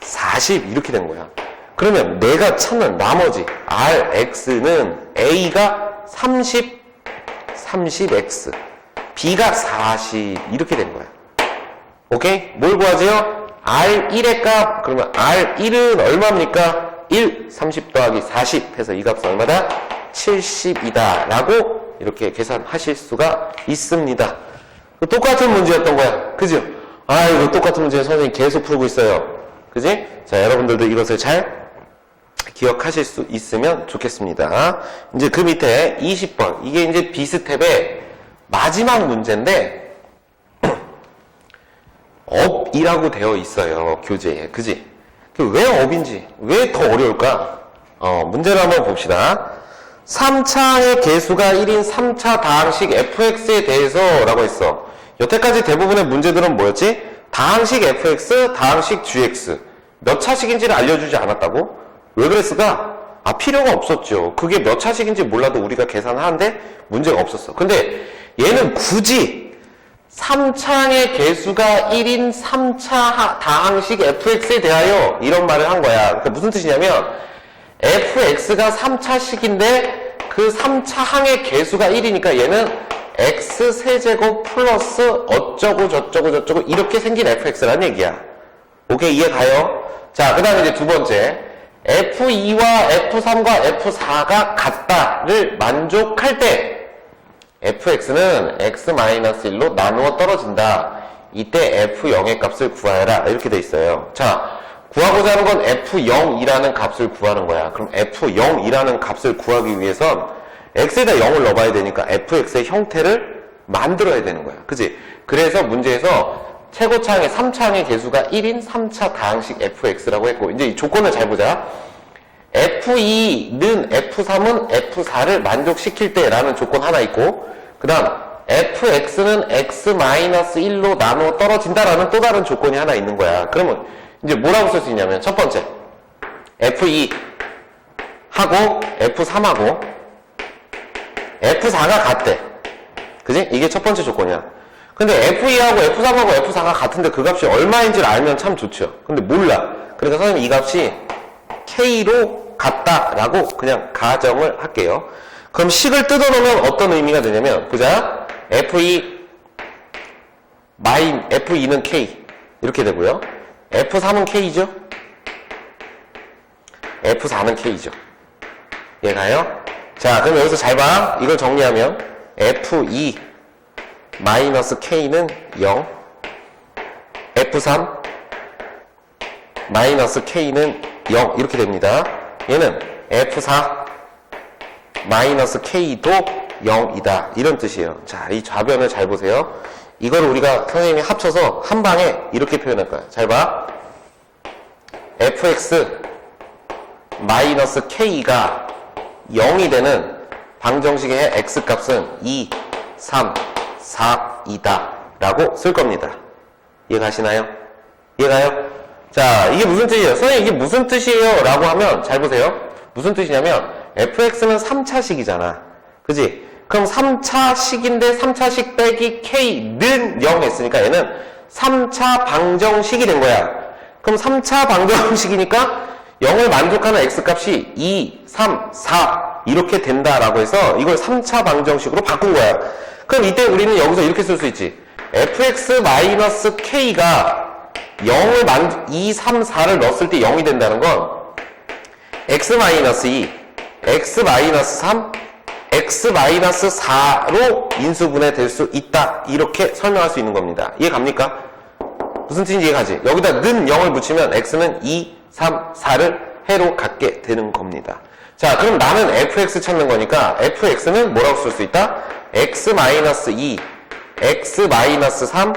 40 이렇게 된 거야. 그러면 내가 찾는 나머지 rx는 a가 30, 30x, b가 40 이렇게 된 거야. 오케이? 뭘 구하지요? R1의 값. 그러면 R1은 얼마입니까? 1, 30 더하기 40 해서 이 값은 얼마다? 70이다 라고 이렇게 계산하실 수가 있습니다. 똑같은 문제였던 거야. 그죠? 이거 똑같은 문제 선생님이 계속 풀고 있어요. 그지? 자, 여러분들도 이것을 잘 기억하실 수 있으면 좋겠습니다. 이제 그 밑에 20번. 이게 이제 B스텝의 마지막 문제인데, 업이라고 되어 있어요. 교재에. 그지? 왜 업인지, 왜 더 어려울까? 문제를 한번 봅시다. 3차의 개수가 1인 3차 다항식 fx에 대해서 라고 했어. 여태까지 대부분의 문제들은 뭐였지? 다항식 fx, 다항식 gx. 몇 차식인지를 알려주지 않았다고? 왜 그랬을까? 필요가 없었죠. 그게 몇 차식인지 몰라도 우리가 계산하는데 문제가 없었어. 근데 얘는 굳이 3차의 개수가 1인 3차 다항식 fx에 대하여 이런 말을 한 거야. 그러니까 무슨 뜻이냐면 fx가 3차식인데 그 3차 항의 개수가 1이니까 얘는 x세제곱 플러스 어쩌고 저쩌고 이렇게 생긴 fx라는 얘기야. 오케이, 이해 가요? 자, 그 다음에 이제 두 번째, f2와 f3과 f4가 같다를 만족할 때 fx는 x-1로 나누어 떨어진다. 이때 f0의 값을 구하여라. 이렇게 돼 있어요. 자, 구하고자 하는 건 f0이라는 값을 구하는 거야. 그럼 f0이라는 값을 구하기 위해선 x에다 0을 넣어봐야 되니까 fx의 형태를 만들어야 되는 거야. 그치? 그래서 문제에서 최고차항의 3차항의 개수가 1인 3차 다항식 fx라고 했고, 이제 이 조건을 잘 보자. f2는 f3은 f4를 만족시킬 때 라는 조건 하나 있고, 그 다음 fx는 x-1로 나누어 떨어진다라는 또 다른 조건이 하나 있는 거야. 그러면 이제 뭐라고 쓸 수 있냐면, 첫 번째 f2 하고 f3하고 f4가 같대. 그지? 이게 첫 번째 조건이야. 근데 f2하고 f3하고 f4가 같은데 그 값이 얼마인지를 알면 참 좋죠. 근데 몰라. 그러니까 선생님 이 값이 k로 같다라고 그냥 가정을 할게요. 그럼 식을 뜯어놓으면 어떤 의미가 되냐면, 보자. f2는 k 이렇게 되고요. f3은 k죠. f4는 k죠. 얘가요. 자, 그럼 여기서 잘 봐. 이걸 정리하면 f2 마이너스 k는 0, f3 마이너스 k는 0 이렇게 됩니다. 얘는 f4 마이너스 k도 0이다 이런 뜻이에요. 자, 이 좌변을 잘 보세요. 이걸 우리가 선생님이 합쳐서 한 방에 이렇게 표현할 거야. 잘 봐. fx 마이너스 k가 0이 되는 방정식의 x값은 2, 3, 4이다 라고 쓸 겁니다. 이해가시나요? 이해가요? 자, 이게 무슨 뜻이에요? 선생님 이게 무슨 뜻이에요? 라고 하면 잘 보세요. 무슨 뜻이냐면 fx는 3차식이잖아. 그지? 그럼 3차식인데 3차식 빼기 k는 0 했으니까 얘는 3차 방정식이 된 거야. 그럼 3차 방정식이니까 0을 만족하는 x값이 2, 3, 4 이렇게 된다라고 해서 이걸 3차 방정식으로 바꾼 거야. 그럼 이때 우리는 여기서 이렇게 쓸 수 있지. fx-k가 2, 3, 4를 넣었을 때 0이 된다는 건 x-2, x-3, x-4로 인수분해 될 수 있다. 이렇게 설명할 수 있는 겁니다. 이해 갑니까? 무슨 뜻인지 이해가지? 여기다 는 0을 붙이면 x는 2, 3, 4를 해로 갖게 되는 겁니다. 자, 그럼 나는 fx 찾는 거니까 fx는 뭐라고 쓸 수 있다? x-2, x-3,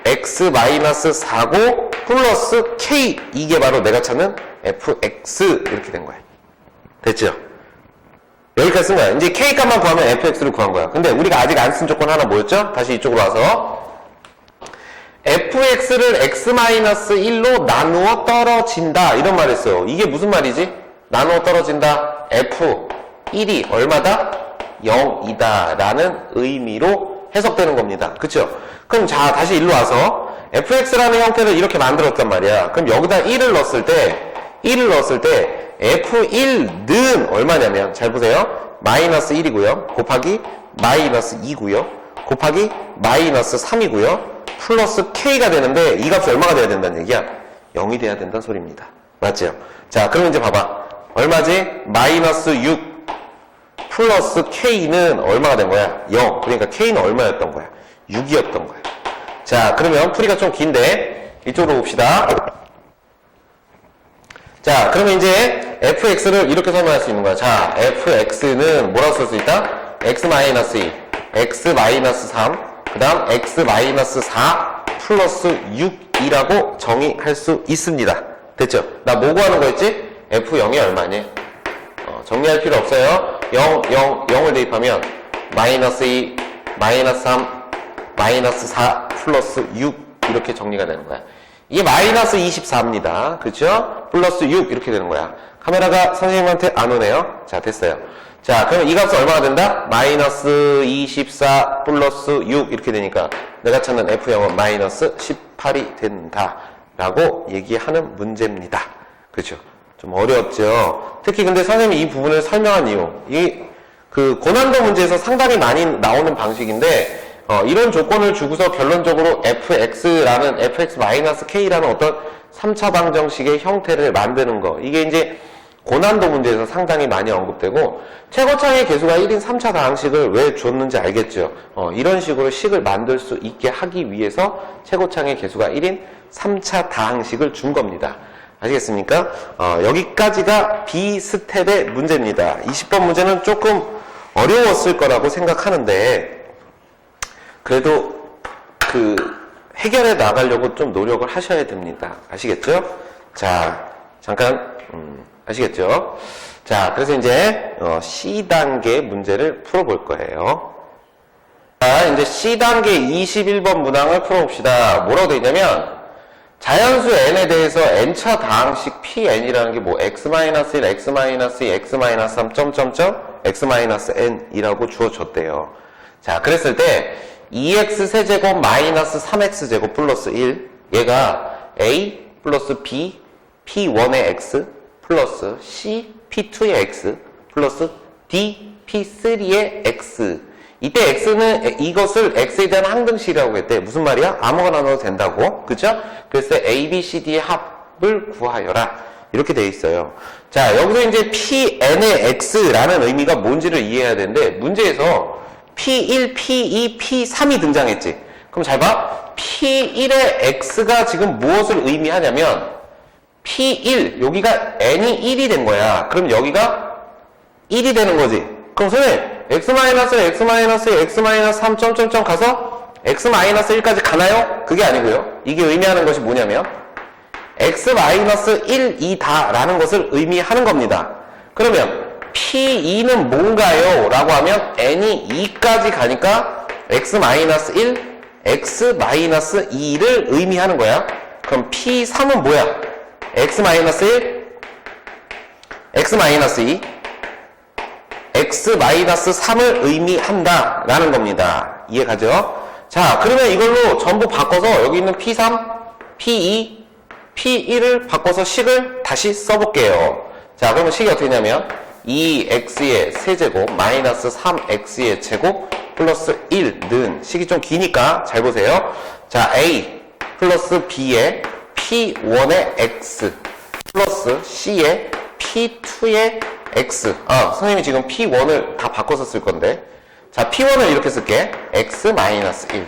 x-4고 플러스 k 이게 바로 내가 찾는 fx 이렇게 된 거야. 됐죠? 여기까지 쓴 거야. 이제 k 값만 구하면 fx를 구한 거야. 근데 우리가 아직 안 쓴 조건 하나 뭐였죠? 다시 이쪽으로 와서 fx를 x-1로 나누어 떨어진다 이런 말 했어요. 이게 무슨 말이지? 나누어 떨어진다. f1이 얼마다? 0이다 라는 의미로 해석되는 겁니다. 그쵸? 그럼 자 다시 일로 와서 fx라는 형태를 이렇게 만들었단 말이야. 그럼 여기다 1을 넣었을 때 f1는 얼마냐면 잘 보세요. 마이너스 1이고요. 곱하기 마이너스 2고요. 곱하기 마이너스 3이고요. 플러스 k가 되는데 이 값이 얼마가 돼야 된다는 얘기야? 0이 돼야 된다는 소리입니다. 맞죠? 자 그럼 이제 봐봐. 얼마지? 마이너스 6 플러스 k는 얼마가 된 거야? 0. 그러니까 k는 얼마였던 거야? 6이었던 거야. 자 그러면 풀이가 좀 긴데 이쪽으로 봅시다. 자 그러면 이제 fx를 이렇게 설명할 수 있는 거야. 자 fx는 뭐라고 쓸 수 있다? x-2 x-3 그 다음 x-4 플러스 6이라고 정의할 수 있습니다. 됐죠? 나 뭐 구하는 거였지? f0이 얼마니? 정리할 필요 없어요. 0을 대입하면 마이너스 2, 마이너스 3, 마이너스 4 플러스 6 이렇게 정리가 되는 거야. 이게 마이너스 24입니다. 그렇죠? 플러스 6 이렇게 되는 거야. 카메라가 선생님한테 안 오네요. 자 됐어요. 자 그러면 이 값은 얼마가 된다? 마이너스 24 플러스 6 이렇게 되니까 내가 찾는 f0은 마이너스 18이 된다 라고 얘기하는 문제입니다. 그렇죠? 좀 어려웠죠? 특히 근데 선생님이 이 부분을 설명한 이유 그 고난도 문제에서 상당히 많이 나오는 방식인데 이런 조건을 주고서 결론적으로 fx라는 fx-k라는 어떤 3차 방정식의 형태를 만드는 거 이게 이제 고난도 문제에서 상당히 많이 언급되고 최고차의 개수가 1인 3차 다항식을 왜 줬는지 알겠죠? 이런 식으로 식을 만들 수 있게 하기 위해서 최고차의 개수가 1인 3차 다항식을 준 겁니다. 아시겠습니까? 여기까지가 B스텝의 문제입니다. 20번 문제는 조금 어려웠을 거라고 생각하는데 그래도 그 해결해 나가려고 좀 노력을 하셔야 됩니다. 아시겠죠? 자, 잠깐 아시겠죠? 자, 그래서 이제 C단계 문제를 풀어볼 거예요. 자, 이제 C단계 21번 문항을 풀어봅시다. 뭐라고 되어 있냐면 자연수 n에 대해서 n차 다항식 Pn이라는 게 뭐 x-1, x-2, x-3, 점점점 x-n이라고 주어졌대요. 자, 그랬을 때 2x 세제곱 마이너스 3x 제곱 플러스 1 얘가 a 플러스 b p1의 x 플러스 c p2의 x 플러스 d p3의 x 이때 x는 이것을 x에 대한 항등식이라고 했대. 무슨 말이야? 아무거나 넣어도 된다고. 그죠? 그래서 a, b, c, d의 합을 구하여라. 이렇게 돼 있어요. 자, 여기서 이제 pn의 x라는 의미가 뭔지를 이해해야 되는데 문제에서 p1, p2, p3이 등장했지. 그럼 잘 봐. p1의 x가 지금 무엇을 의미하냐면 p1, 여기가 n이 1이 된 거야. 그럼 여기가 1이 되는 거지. 그럼 선생님 x-3 점점점 가서 x-1까지 가나요? 그게 아니고요. 이게 의미하는 것이 뭐냐면 x-1이다 라는 것을 의미하는 겁니다. 그러면 P2는 뭔가요? 라고 하면 n이 2까지 가니까 x-1, x-2를 의미하는 거야. 그럼 P3은 뭐야? x-1, x-2, x-3을 의미한다 라는 겁니다. 이해가죠? 자, 그러면 이걸로 전부 바꿔서 여기 있는 P3, P2, P1을 바꿔서 식을 다시 써볼게요. 자, 그러면 식이 어떻게 되냐면 2x의 세제곱 마이너스 3x의 제곱 플러스 1는 식이 좀 기니까 잘 보세요. 자, a 플러스 b의 p1의 x 플러스 c의 p2의 x. 선생님이 지금 p1을 다 바꿔서 쓸 건데. 자, p1을 이렇게 쓸게. x-1.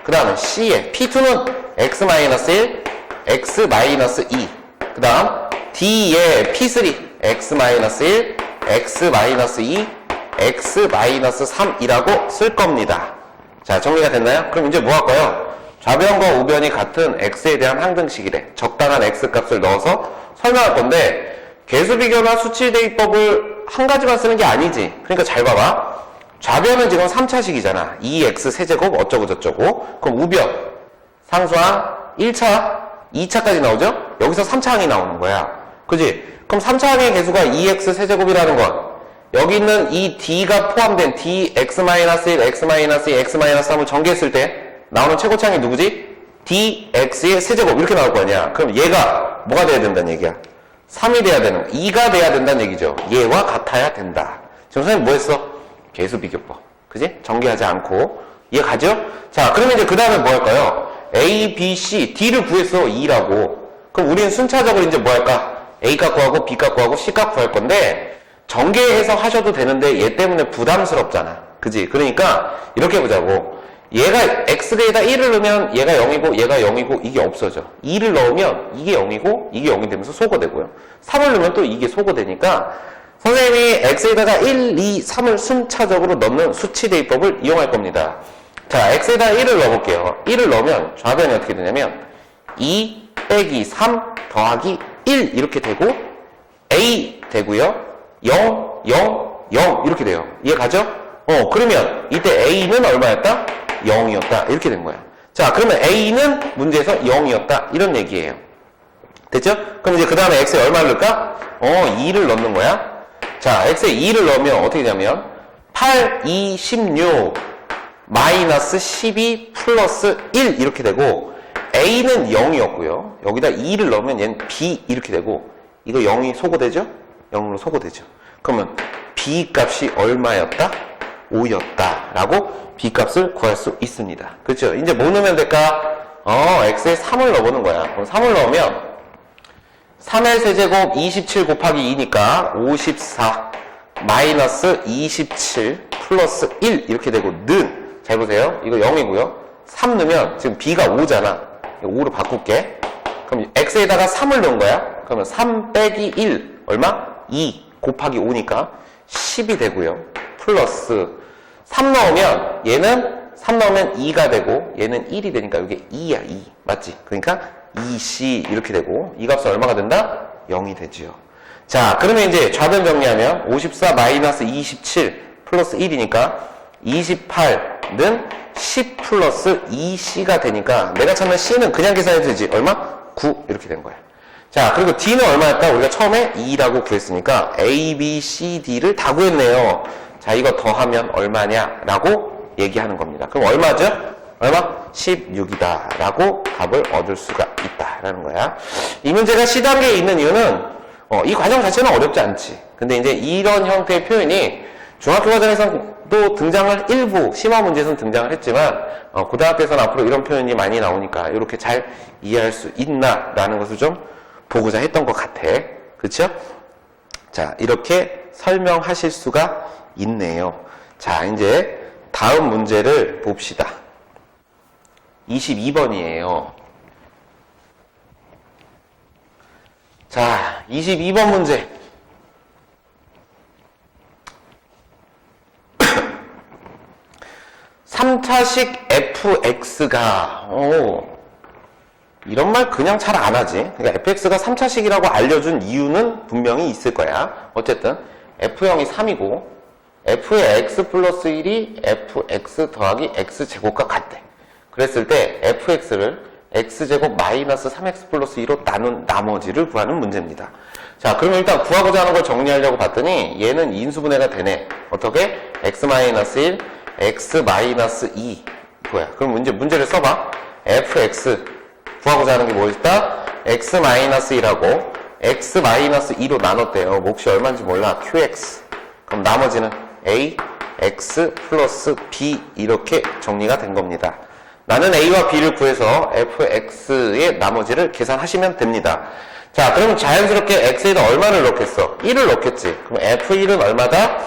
그 다음에 c의 p2는 x-1, x-2. 그 다음 d의 p3, x-1, x-2, x-3이라고 쓸 겁니다. 자, 정리가 됐나요? 그럼 이제 뭐 할까요? 좌변과 우변이 같은 x에 대한 항등식이래. 적당한 x 값을 넣어서 설명할 건데 개수비교나 수치대입법을 한 가지만 쓰는 게 아니지. 그러니까 잘 봐봐. 좌변은 지금 3차식이잖아. 2x 세제곱 어쩌고저쩌고. 그럼 우변 상수항 1차, 2차까지 나오죠? 여기서 3차항이 나오는 거야. 그지? 그럼 3차항의 개수가 2x 세제곱이라는 건 여기 있는 이 d가 포함된 dx-1, x-2, x-3을 전개했을 때 나오는 최고차항이 누구지? dx의 세제곱 이렇게 나올 거 아니야. 그럼 얘가 뭐가 돼야 된다는 얘기야? 3이 돼야 되는, 2가 돼야 된다는 얘기죠. 얘와 같아야 된다. 지금 선생님 뭐 했어? 개수비교법. 그지? 전개하지 않고. 이해 가죠? 자, 그러면 이제 그 다음에 뭐 할까요? A, B, C, D를 구했어. 2라고. 그럼 우리는 순차적으로 이제 뭐 할까? A 값 구하고 B 값 구하고 C 값 구할 건데 전개해서 하셔도 되는데 얘 때문에 부담스럽잖아. 그지? 그러니까 이렇게 해보자고. 얘가 X에다 1을 넣으면 얘가 0이고 얘가 0이고 이게 없어져. 2를 넣으면 이게 0이고 이게 0이 되면서 소거되고요. 3을 넣으면 또 이게 소거되니까 선생님이 X에다가 1, 2, 3을 순차적으로 넣는 수치 대입법을 이용할 겁니다. 자, X에다 1을 넣어볼게요. 1을 넣으면 좌변이 어떻게 되냐면 2 빼기 3 더하기 1 이렇게 되고 A 되고요. 0, 0, 0 이렇게 돼요. 이해 가죠? 그러면 이때 A는 얼마였다? 0이었다. 이렇게 된 거야. 자, 그러면 A는 문제에서 0이었다. 이런 얘기예요. 됐죠? 그럼 이제 그 다음에 X에 얼마를 넣을까? 2를 넣는 거야. 자, X에 2를 넣으면 어떻게 되냐면 8, 2, 16 마이너스 12 플러스 1 이렇게 되고 A는 0이었고요. 여기다 2를 넣으면 얘는 B 이렇게 되고 이거 0이 소거되죠? 0으로 소거되죠. 그러면 B 값이 얼마였다? 5였다. 라고 B 값을 구할 수 있습니다. 그렇죠? 이제 뭐 넣으면 될까? X에 3을 넣어보는 거야. 그럼 3을 넣으면 3의 세제곱 27 곱하기 2니까 54 마이너스 27 플러스 1 이렇게 되고 는 잘 보세요. 이거 0이고요. 3 넣으면 지금 B가 5잖아. 5로 바꿀게. 그럼 X에다가 3을 넣은 거야. 그러면 3 빼기 1 얼마? 2 곱하기 5니까 10이 되고요. 플러스 3 넣으면 얘는 3 넣으면 2가 되고 얘는 1이 되니까 이게 2야 2 맞지? 그러니까 2C 이렇게 되고 이 값은 얼마가 된다? 0이 되지요. 자, 그러면 이제 좌변 정리하면 54 마이너스 27 플러스 1이니까 28는 10 플러스 2C가 되니까 내가 찾는 C는 그냥 계산해도 되지. 얼마? 9 이렇게 된 거야. 자, 그리고 D는 얼마였다? 우리가 처음에 2라고 구했으니까 A, B, C, D를 다 구했네요. 자, 이거 더하면 얼마냐? 라고 얘기하는 겁니다. 그럼 얼마죠? 얼마? 16이다. 라고 답을 얻을 수가 있다. 라는 거야. 이 문제가 C단계에 있는 이유는, 이 과정 자체는 어렵지 않지. 근데 이제 이런 형태의 표현이 중학교 과정에서도 등장을 일부, 심화 문제에서는 등장을 했지만, 고등학교에서는 앞으로 이런 표현이 많이 나오니까, 이렇게 잘 이해할 수 있나? 라는 것을 좀 보고자 했던 것 같아. 그쵸? 자, 이렇게 설명하실 수가 있네요. 자, 이제 다음 문제를 봅시다. 22번이에요. 자, 22번 문제. 3차식 fx가, 이런 말 그냥 잘 안 하지. 그러니까 fx가 3차식이라고 알려준 이유는 분명히 있을 거야. 어쨌든, f형이 3이고, f의 x 플러스 1이 fx 더하기 x제곱과 같대. 그랬을 때, fx를 x제곱 마이너스 3x 플러스 2로 나눈 나머지를 구하는 문제입니다. 자, 그러면 일단 구하고자 하는 걸 정리하려고 봤더니, 얘는 인수분해가 되네. 어떻게? x 마이너스 1, x 마이너스 2. 뭐야? 그럼 문제를 써봐. fx. 구하고자 하는 게 뭐였다? x 마이너스 1하고 x 마이너스 2로 나눴대요. 몫이 얼마인지 몰라. qx. 그럼 나머지는 a, x 플러스 b 이렇게 정리가 된 겁니다. 나는 a와 b를 구해서 fx의 나머지를 계산하시면 됩니다. 자, 그러면 자연스럽게 x에다 얼마를 넣겠어? 1을 넣겠지. 그럼 f1은 얼마다?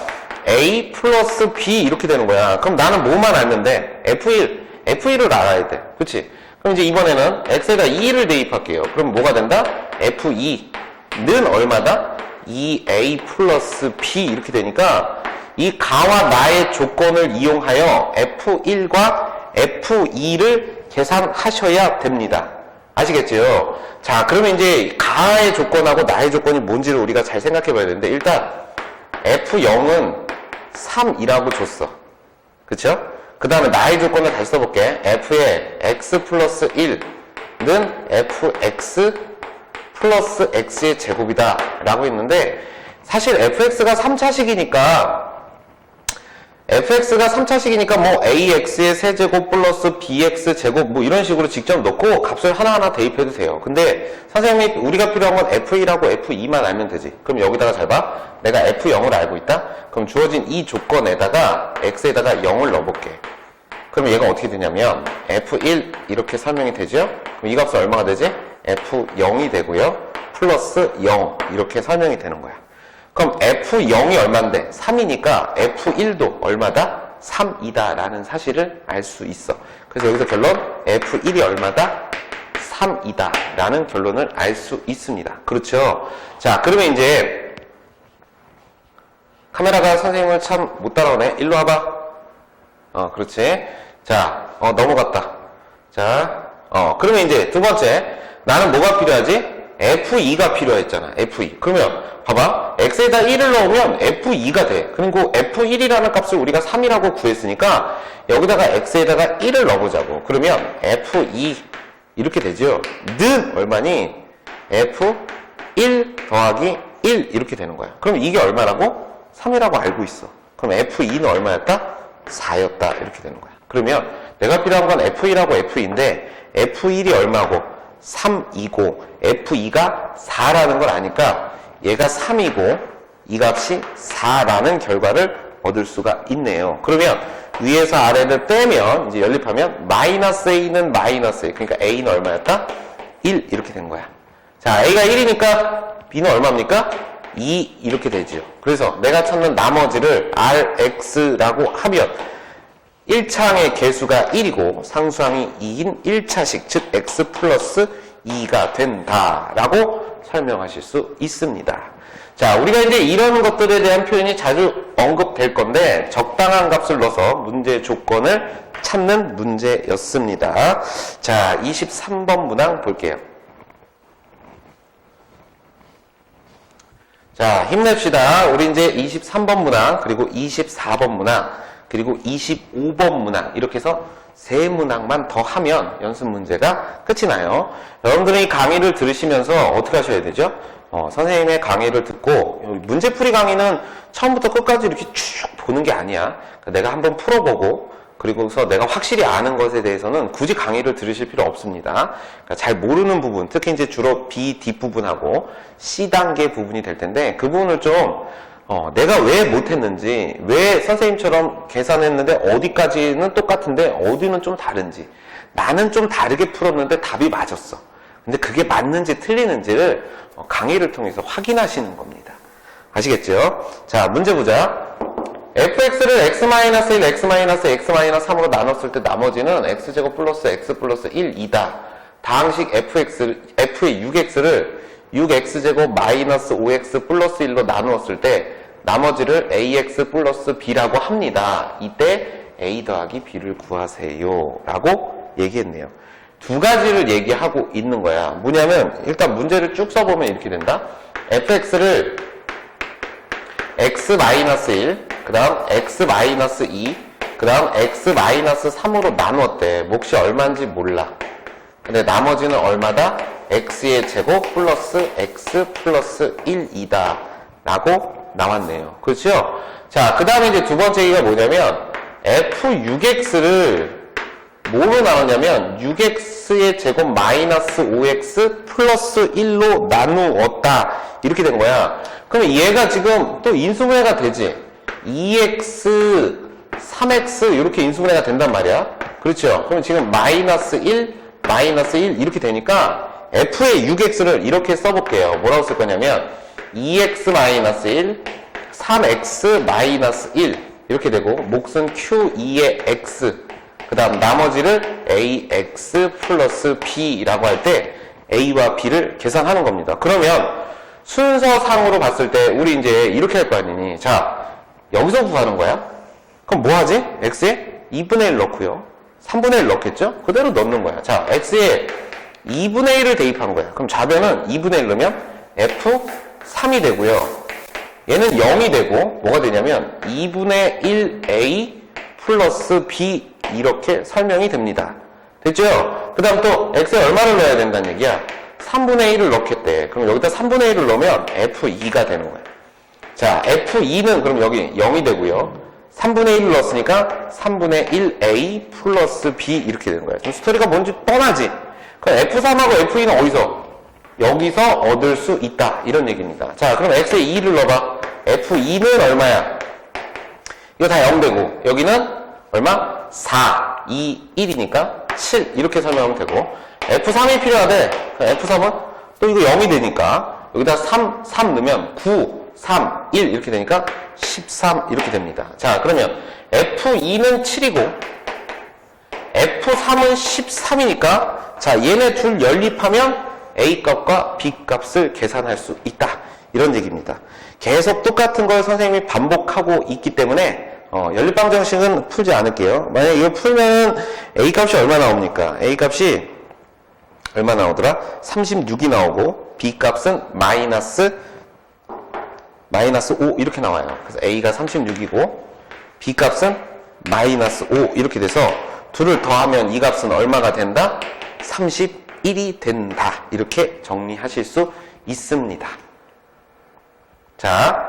a 플러스 b 이렇게 되는 거야. 그럼 나는 뭐만 알면 돼? f1을 알아야 돼. 그치? 그럼 이제 이번에는 x에다 2를 대입할게요. 그럼 뭐가 된다? f2는 얼마다? 2a 플러스 b 이렇게 되니까 이 가와 나의 조건을 이용하여 f1과 f2를 계산하셔야 됩니다. 아시겠죠? 자, 그러면 이제 가의 조건하고 나의 조건이 뭔지를 우리가 잘 생각해 봐야 되는데 일단 f0은 3이라고 줬어. 그쵸? 그 다음에 나의 조건을 다시 써볼게. f의 x 플러스 1는 fx 플러스 x의 제곱이다 라고 했는데, 사실 fx가 3차식이니까 뭐 ax의 세제곱 플러스 bx 제곱 뭐 이런 식으로 직접 넣고 값을 하나하나 대입해도 돼요. 근데 선생님이 우리가 필요한 건 f1하고 f2만 알면 되지. 그럼 여기다가 잘 봐. 내가 f0을 알고 있다? 그럼 주어진 이 조건에다가 x에다가 0을 넣어볼게. 그럼 얘가 어떻게 되냐면 f1 이렇게 설명이 되죠? 그럼 이 값은 얼마가 되지? f0이 되고요. 플러스 0 이렇게 설명이 되는 거야. 그럼 f0이 얼마인데? 3이니까 f1도 얼마다? 3이다 라는 사실을 알 수 있어. 그래서 여기서 결론 f1이 얼마다? 3이다 라는 결론을 알 수 있습니다. 그렇죠? 자, 그러면 이제 카메라가 선생님을 참 못 따라오네. 일로 와봐. 그렇지. 자, 넘어갔다. 자, 그러면 이제 두 번째, 나는 뭐가 필요하지? F2가 필요했잖아. F2. 그러면 봐봐. X에다 1을 넣으면 F2가 돼. 그리고 F1이라는 값을 우리가 3이라고 구했으니까 여기다가 X에다가 1을 넣어보자고. 그러면 F2 이렇게 되죠. 는 얼마니? F1 더하기 1 이렇게 되는 거야. 그럼 이게 얼마라고? 3이라고 알고 있어. 그럼 F2는 얼마였다? 4였다. 이렇게 되는 거야. 그러면 내가 필요한 건 F1하고 F2인데 F1이 얼마고? 3이고 F2가 4라는 걸 아니까 얘가 3이고 이 값이 4라는 결과를 얻을 수가 있네요. 그러면 위에서 아래를 빼면 이제 연립하면 마이너스 A는 마이너스 A, 그러니까 A는 얼마였다? 1 이렇게 된 거야. 자, A가 1이니까 B는 얼마입니까? 2 이렇게 되죠. 그래서 내가 찾는 나머지를 RX라고 하면 1차항의 개수가 1이고 상수항이 2인 1차식, 즉 x 플러스 2가 된다라고 설명하실 수 있습니다. 자, 우리가 이제 이런 것들에 대한 표현이 자주 언급될 건데 적당한 값을 넣어서 문제 조건을 찾는 문제였습니다. 자, 23번 문항 볼게요. 자, 힘냅시다. 우리 이제 23번 문항, 그리고 24번 문항, 그리고 25번 문항 이렇게 해서 3문항만 더 하면 연습 문제가 끝이 나요. 여러분들이 강의를 들으시면서 어떻게 하셔야 되죠? 선생님의 강의를 듣고 문제풀이 강의는 처음부터 끝까지 이렇게 쭉 보는 게 아니야. 그러니까 내가 한번 풀어보고 그리고서 내가 확실히 아는 것에 대해서는 굳이 강의를 들으실 필요 없습니다. 그러니까 잘 모르는 부분, 특히 이제 주로 B 뒷부분하고 C단계 부분이 될 텐데 그 부분을 좀 내가 왜 못했는지, 왜 선생님처럼 계산했는데 어디까지는 똑같은데 어디는 좀 다른지, 나는 좀 다르게 풀었는데 답이 맞았어. 근데 그게 맞는지 틀리는지를 강의를 통해서 확인하시는 겁니다. 아시겠죠? 자, 문제 보자. fx를 x-1, x-3으로 나눴을 때 나머지는 x제곱 플러스 x 플러스 1이다. 다항식 f의 6x를 6x제곱 마이너스 5x 플러스 1로 나누었을 때 나머지를 ax 플러스 b라고 합니다. 이때 a 더하기 b를 구하세요 라고 얘기했네요. 두 가지를 얘기하고 있는 거야. 뭐냐면 일단 문제를 쭉 써보면 이렇게 된다. fx를 x-1, 그 다음 x-2, 그 다음 x-3으로 나누었대. 몫이 얼마인지 몰라. 근데 나머지는 얼마다? x의 제곱 플러스 x 플러스 1이다 라고 나왔네요. 그렇죠? 자, 그 다음에 이제 두 번째 얘기가 뭐냐면 f6x를 뭐로 나눴냐면 6x의 제곱 마이너스 5x 플러스 1로 나누었다 이렇게 된 거야. 그러면 얘가 지금 또 인수분해가 되지. 2x, 3x 이렇게 인수분해가 된단 말이야. 그렇죠? 그럼 지금 마이너스 1, 마이너스 1 이렇게 되니까 f의 6x를 이렇게 써볼게요. 뭐라고 쓸 거냐면 2x-1, 3x-1 이렇게 되고 몫은 q2의 x, 그 다음 나머지를 ax 플러스 b라고 할 때 a와 b를 계산하는 겁니다. 그러면 순서상으로 봤을 때 우리 이제 이렇게 할 거 아니니. 자, 여기서 구하는 거야. 그럼 뭐 하지? x에 2분의 1 넣고요. 3분의 1 넣겠죠? 그대로 넣는 거야. 자, x에 2분의 1을 대입한 거야. 그럼 좌변은 2분의 1 넣으면 f3이 되고요. 얘는 0이 되고 뭐가 되냐면 2분의 1a 플러스 B 이렇게 설명이 됩니다. 됐죠? 그 다음 또 x에 얼마를 넣어야 된다는 얘기야? 3분의 1을 넣겠대. 그럼 여기다 3분의 1을 넣으면 f2가 되는 거야. 자, f2는 그럼 여기 0이 되고요. 3분의 1을 넣었으니까 3분의 1a 플러스 b 이렇게 되는 거야. 지금 스토리가 뭔지 뻔하지? 그럼 f3하고 f2는 어디서? 여기서 얻을 수 있다. 이런 얘기입니다. 자, 그럼 x에 2를 넣어봐. f2는 얼마야? 이거 다 0 되고 여기는 얼마? 4, 2, 1이니까 7 이렇게 설명하면 되고 f3이 필요하대. f3은 또 이거 0이 되니까 여기다 3 넣으면 9, 3, 1 이렇게 되니까 13 이렇게 됩니다. 자, 그러면 f2는 7이고 f3은 13이니까 자, 얘네 둘 연립하면 a 값과 b 값을 계산할 수 있다. 이런 얘기입니다. 계속 똑같은 걸 선생님이 반복하고 있기 때문에 연립방정식은 풀지 않을게요. 만약에 이거 풀면 a 값이 얼마 나옵니까? a 값이 얼마 나오더라? 36이 나오고 b 값은 마이너스 5 이렇게 나와요. 그래서 a가 36이고 b 값은 마이너스 5 이렇게 돼서 둘을 더하면 이 값은 얼마가 된다? 31이 된다. 이렇게 정리하실 수 있습니다. 자,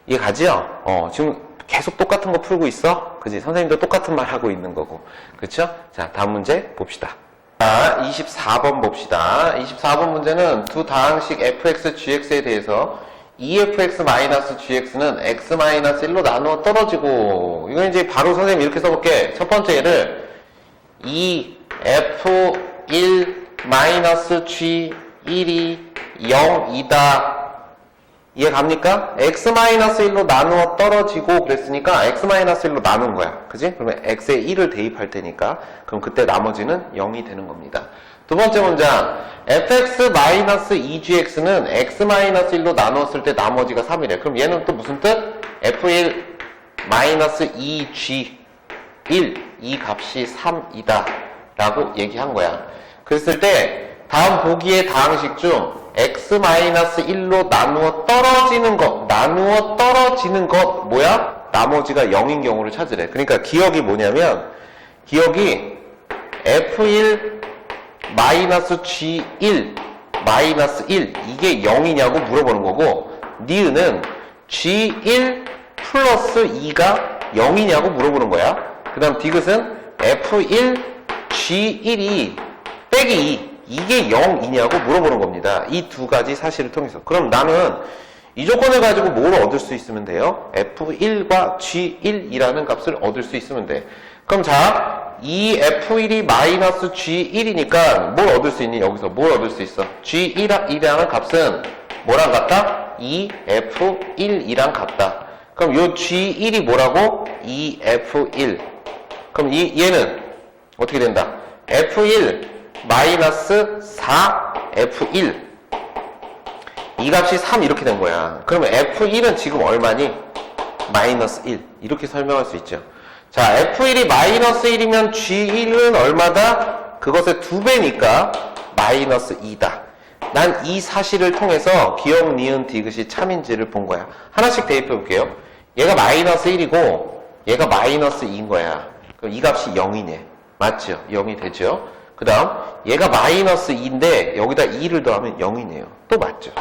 이해 가지요? 지금 계속 똑같은 거 풀고 있어? 그지? 선생님도 똑같은 말 하고 있는 거고. 그렇죠? 자, 다음 문제 봅시다. 자, 24번 봅시다. 24번 문제는 두 다항식 fx, gx에 대해서 2fx-gx는 x-1로 나누어 떨어지고, 이거 이제 바로 선생님 이렇게 써볼게. 첫 번째 얘를 2f1-g1이 0이다. 이해 갑니까? x-1로 나누어 떨어지고 그랬으니까 x-1로 나눈 거야. 그지? 그러면 x에 1을 대입할 테니까 그럼 그때 나머지는 0이 되는 겁니다. 두 번째 문장 fx-2gx는 x-1로 나누었을 때 나머지가 3이래. 그럼 얘는 또 무슨 뜻? f1-2g1 이 값이 3이다 라고 얘기한 거야. 그랬을 때 다음 보기의 다항식 중 x-1로 나누어 떨어지는 것 뭐야? 나머지가 0인 경우를 찾으래. 그러니까 기억이 뭐냐면 기억이 f1-g1 이게 0이냐고 물어보는 거고 니은은 g1 플러스 2가 0이냐고 물어보는 거야. 그 다음 디귿은 f1g1이 빼기 2 이게 0이냐고 물어보는 겁니다. 이 두 가지 사실을 통해서. 그럼 나는 이 조건을 가지고 뭘 얻을 수 있으면 돼요? f1과 g1이라는 값을 얻을 수 있으면 돼. 그럼 자, 이 f1이 마이너스 g1이니까 뭘 얻을 수 있니? 여기서 뭘 얻을 수 있어? g1이라는 값은 뭐랑 같다? 2f1이랑 같다. 그럼 요 g1이 뭐라고? 2f1. 그럼 얘는 어떻게 된다? f1 마이너스 4f1 이 값이 3 이렇게 된 거야. 그러면 f1은 지금 얼마니? 마이너스 1 이렇게 설명할 수 있죠. 자, f1이 마이너스 1이면 g1은 얼마다? 그것의 2배니까 마이너스 2다. 난 이 사실을 통해서 기억, 니은, 디귿이 참인지를 본 거야. 하나씩 대입해 볼게요. 얘가 마이너스 1이고 얘가 마이너스 2인 거야. 그럼 이 값이 0이네. 맞죠? 0이 되죠? 그 다음 얘가 마이너스 2인데 여기다 2를 더하면 0이네요. 또 맞죠?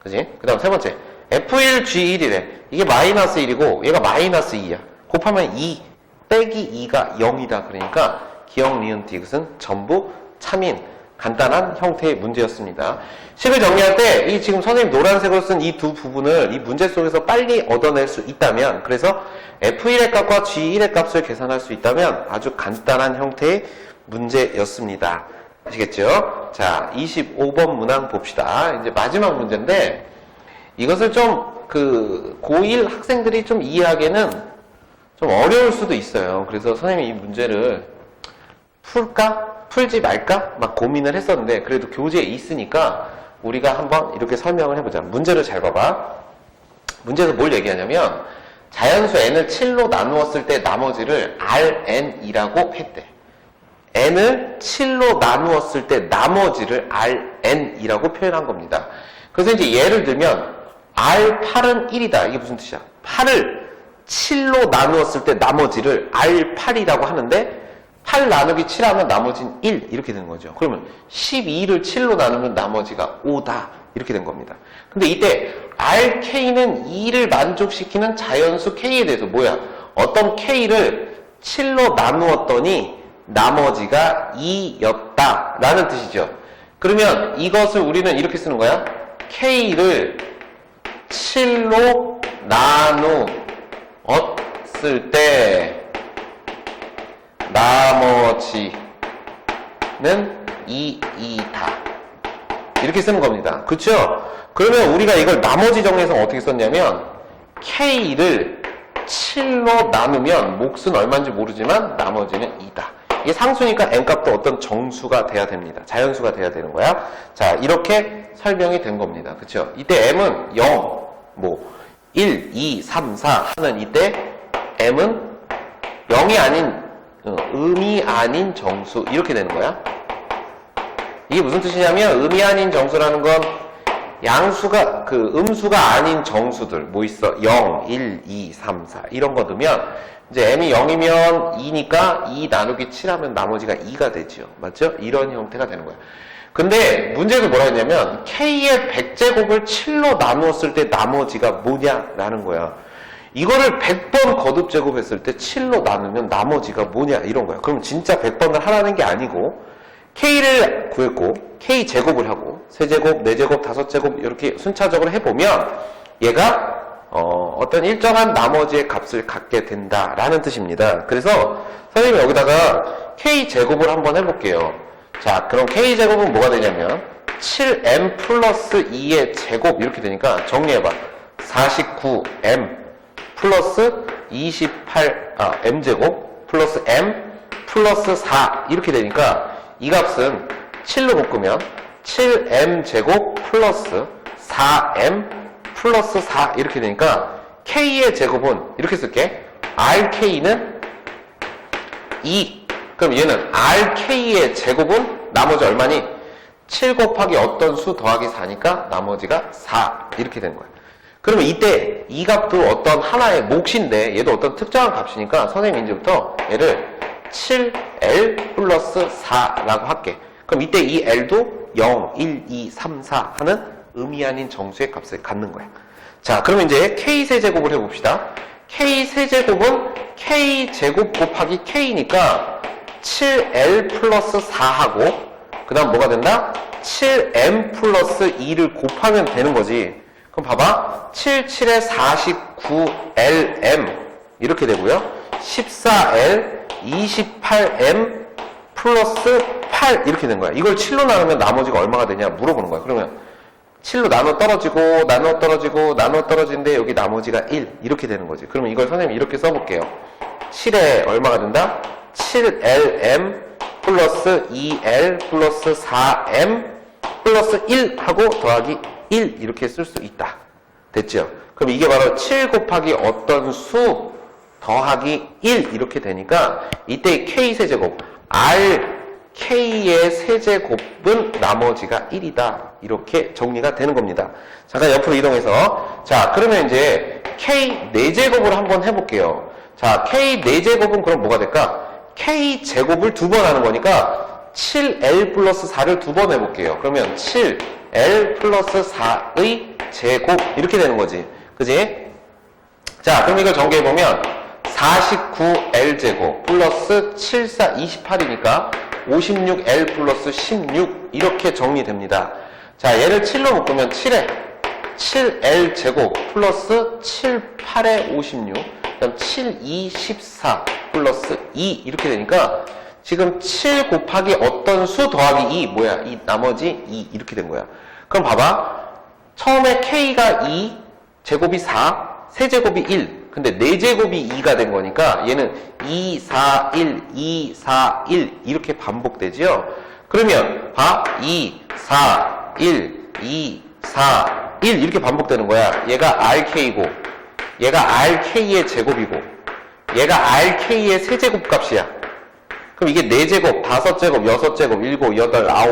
그지? 그 다음 세 번째 f1g1이래. 이게 마이너스 1이고 얘가 마이너스 2야. 곱하면 2 빼기 2가 0이다. 그러니까 기억, 니은, 디귿은 전부 참인 간단한 형태의 문제였습니다. 식을 정리할 때 이 지금 선생님 노란색으로 쓴 이 두 부분을 이 문제 속에서 빨리 얻어낼 수 있다면, 그래서 f1의 값과 g1의 값을 계산할 수 있다면 아주 간단한 형태의 문제였습니다. 아시겠죠? 자, 25번 문항 봅시다. 이제 마지막 문제인데 이것을 좀 고1 학생들이 좀 이해하기에는 좀 어려울 수도 있어요. 그래서 선생님이 이 문제를 풀지 말까? 막 고민을 했었는데 그래도 교재에 있으니까 우리가 한번 이렇게 설명을 해보자. 문제를 잘 봐봐. 문제에서 뭘 얘기하냐면 자연수 n을 7로 나누었을 때 나머지를 Rn이라고 했대. n을 7로 나누었을 때 나머지를 Rn이라고 표현한 겁니다. 그래서 이제 예를 들면 R8은 1이다. 이게 무슨 뜻이야? 8을 7로 나누었을 때 나머지를 R8이라고 하는데 8 나누기 7 하면 나머지는 1 이렇게 되는 거죠. 그러면 12를 7로 나누면 나머지가 5다 이렇게 된 겁니다. 근데 이때 RK는 2를 만족시키는 자연수 K에 대해서 뭐야? 어떤 K를 7로 나누었더니 나머지가 2였다 라는 뜻이죠. 그러면 이것을 우리는 이렇게 쓰는 거야. K를 7로 나누었을 때 나머지는 2다 이렇게 쓰는 겁니다. 그쵸? 그러면 우리가 이걸 나머지 정리해서 어떻게 썼냐면 K를 7로 나누면 몫은 얼마인지 모르지만 나머지는 2다. 이게 상수니까 n값도 어떤 정수가 돼야 됩니다. 자연수가 돼야 되는 거야. 자, 이렇게 설명이 된 겁니다. 그쵸? 이때 m은 0, 1, 2, 3, 4 하는 이때 m은 0이 아닌 음이 아닌 정수 이렇게 되는 거야. 이게 무슨 뜻이냐면 음이 아닌 정수라는 건 양수가 음수가 아닌 정수들 뭐 있어? 0, 1, 2, 3, 4 이런 거 넣으면 이제 m이 0이면 2니까 2 나누기 7 하면 나머지가 2가 되죠. 맞죠? 이런 형태가 되는 거야. 근데 문제가 뭐라 했냐면 k의 100제곱을 7로 나누었을 때 나머지가 뭐냐라는 거야. 이거를 100번 거듭 제곱했을 때 7로 나누면 나머지가 뭐냐 이런 거야. 그럼 진짜 100번을 하라는 게 아니고 K를 구했고 K 제곱을 하고 세제곱, 네제곱, 다섯제곱 이렇게 순차적으로 해보면 얘가 어떤 일정한 나머지의 값을 갖게 된다라는 뜻입니다. 그래서 선생님이 여기다가 K 제곱을 한번 해볼게요. 자, 그럼 K 제곱은 뭐가 되냐면 7m 플러스 2의 제곱 이렇게 되니까 정리해봐. 49m 플러스 28m제곱 플러스 m 플러스 4 이렇게 되니까 이 값은 7로 묶으면 7m제곱 플러스 4m 플러스 4 이렇게 되니까 k의 제곱은 이렇게 쓸게. rk는 2. 그럼 얘는 rk의 제곱은 나머지 얼마니? 7 곱하기 어떤 수 더하기 4니까 나머지가 4 이렇게 되는 거야. 그러면 이때 이 값도 어떤 하나의 몫인데 얘도 어떤 특정한 값이니까 선생님이 이제부터 얘를 7L 플러스 4라고 할게. 그럼 이때 이 L도 0, 1, 2, 3, 4 하는 음이 아닌 정수의 값을 갖는 거야. 자, 그럼 이제 K세제곱을 해봅시다. K세제곱은 K제곱 곱하기 K니까 7L 플러스 4하고 그 다음 뭐가 된다? 7M 플러스 2를 곱하면 되는 거지. 그럼 봐봐. 7, 7에 49LM 이렇게 되고요. 14L, 28M 플러스 8 이렇게 된 거야. 이걸 7로 나누면 나머지가 얼마가 되냐 물어보는 거야. 그러면 7로 나눠 떨어지고 나눠 떨어지고 나눠 떨어지는데 여기 나머지가 1 이렇게 되는 거지. 그러면 이걸 선생님이 이렇게 써볼게요. 7에 얼마가 된다? 7LM 플러스 2L 플러스 4M 플러스 1 하고 더하기 1 이렇게 쓸 수 있다. 됐죠? 그럼 이게 바로 7 곱하기 어떤 수 더하기 1 이렇게 되니까 이때 K 세제곱 RK의 세제곱은 나머지가 1이다. 이렇게 정리가 되는 겁니다. 잠깐 옆으로 이동해서 자 그러면 이제 K 4제곱을 한번 해볼게요. 자 K 4제곱은 그럼 뭐가 될까? K 제곱을 2번 하는 거니까 7L 플러스 4를 2번 해볼게요. 그러면 7L 플러스 4의 제곱 이렇게 되는 거지. 그지? 자 그럼 이걸 정리해보면 49L제곱 플러스 7, 4, 28이니까 56L 플러스 16 이렇게 정리됩니다. 자 얘를 7로 묶으면 7에 7L제곱 플러스 7, 8에 56 그다음 7, 2, 14 플러스 2 이렇게 되니까 지금 7 곱하기 어떤 수 더하기 2 뭐야? 이 나머지 2 이렇게 된 거야. 그럼 봐봐. 처음에 K가 2, 제곱이 4, 세제곱이 1 근데 4제곱이 2가 된 거니까 얘는 2, 4, 1, 2, 4, 1 이렇게 반복되지요. 그러면 봐. 2, 4, 1, 2, 4, 1 이렇게 반복되는 거야. 얘가 RK고 얘가 RK의 제곱이고 얘가 RK의 세제곱 값이야. 그럼 이게 4제곱, 5제곱, 6제곱, 7, 8,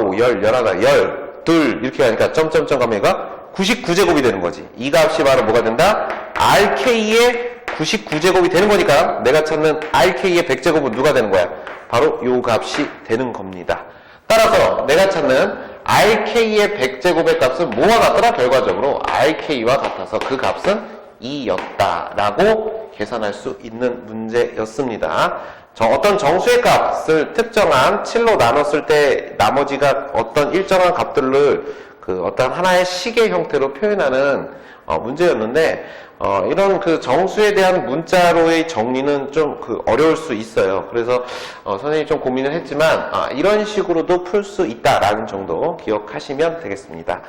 9, 10, 11, 12 이렇게 가니까 점점점 가면 얘가 99제곱이 되는 거지. 이 값이 바로 뭐가 된다? RK의 99제곱이 되는 거니까 내가 찾는 RK의 100제곱은 누가 되는 거야? 바로 요 값이 되는 겁니다. 따라서 내가 찾는 RK의 100제곱의 값은 뭐와 같더라? 결과적으로 RK와 같아서 그 값은 2였다라고 계산할 수 있는 문제였습니다. 어떤 정수의 값을 특정한 7로 나눴을 때 나머지가 어떤 일정한 값들을 어떤 하나의 식의 형태로 표현하는 문제였는데 이런 정수에 대한 문자로의 정리는 좀 어려울 수 있어요. 그래서 선생님이 좀 고민을 했지만 이런 식으로도 풀 수 있다라는 정도 기억하시면 되겠습니다.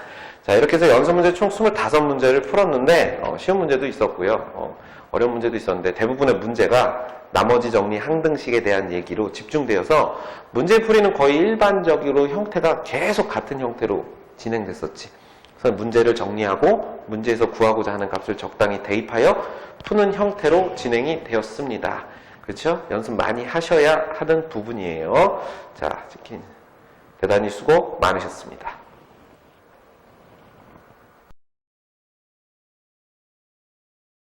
자, 이렇게 해서 연습 문제 총 25문제를 풀었는데 쉬운 문제도 있었고요. 어려운 문제도 있었는데 대부분의 문제가 나머지 정리 항등식에 대한 얘기로 집중되어서 문제 풀이는 거의 일반적으로 형태가 계속 같은 형태로 진행됐었지. 그래서 문제를 정리하고 문제에서 구하고자 하는 값을 적당히 대입하여 푸는 형태로 진행이 되었습니다. 그렇죠? 연습 많이 하셔야 하는 부분이에요. 자, 대단히 수고 많으셨습니다.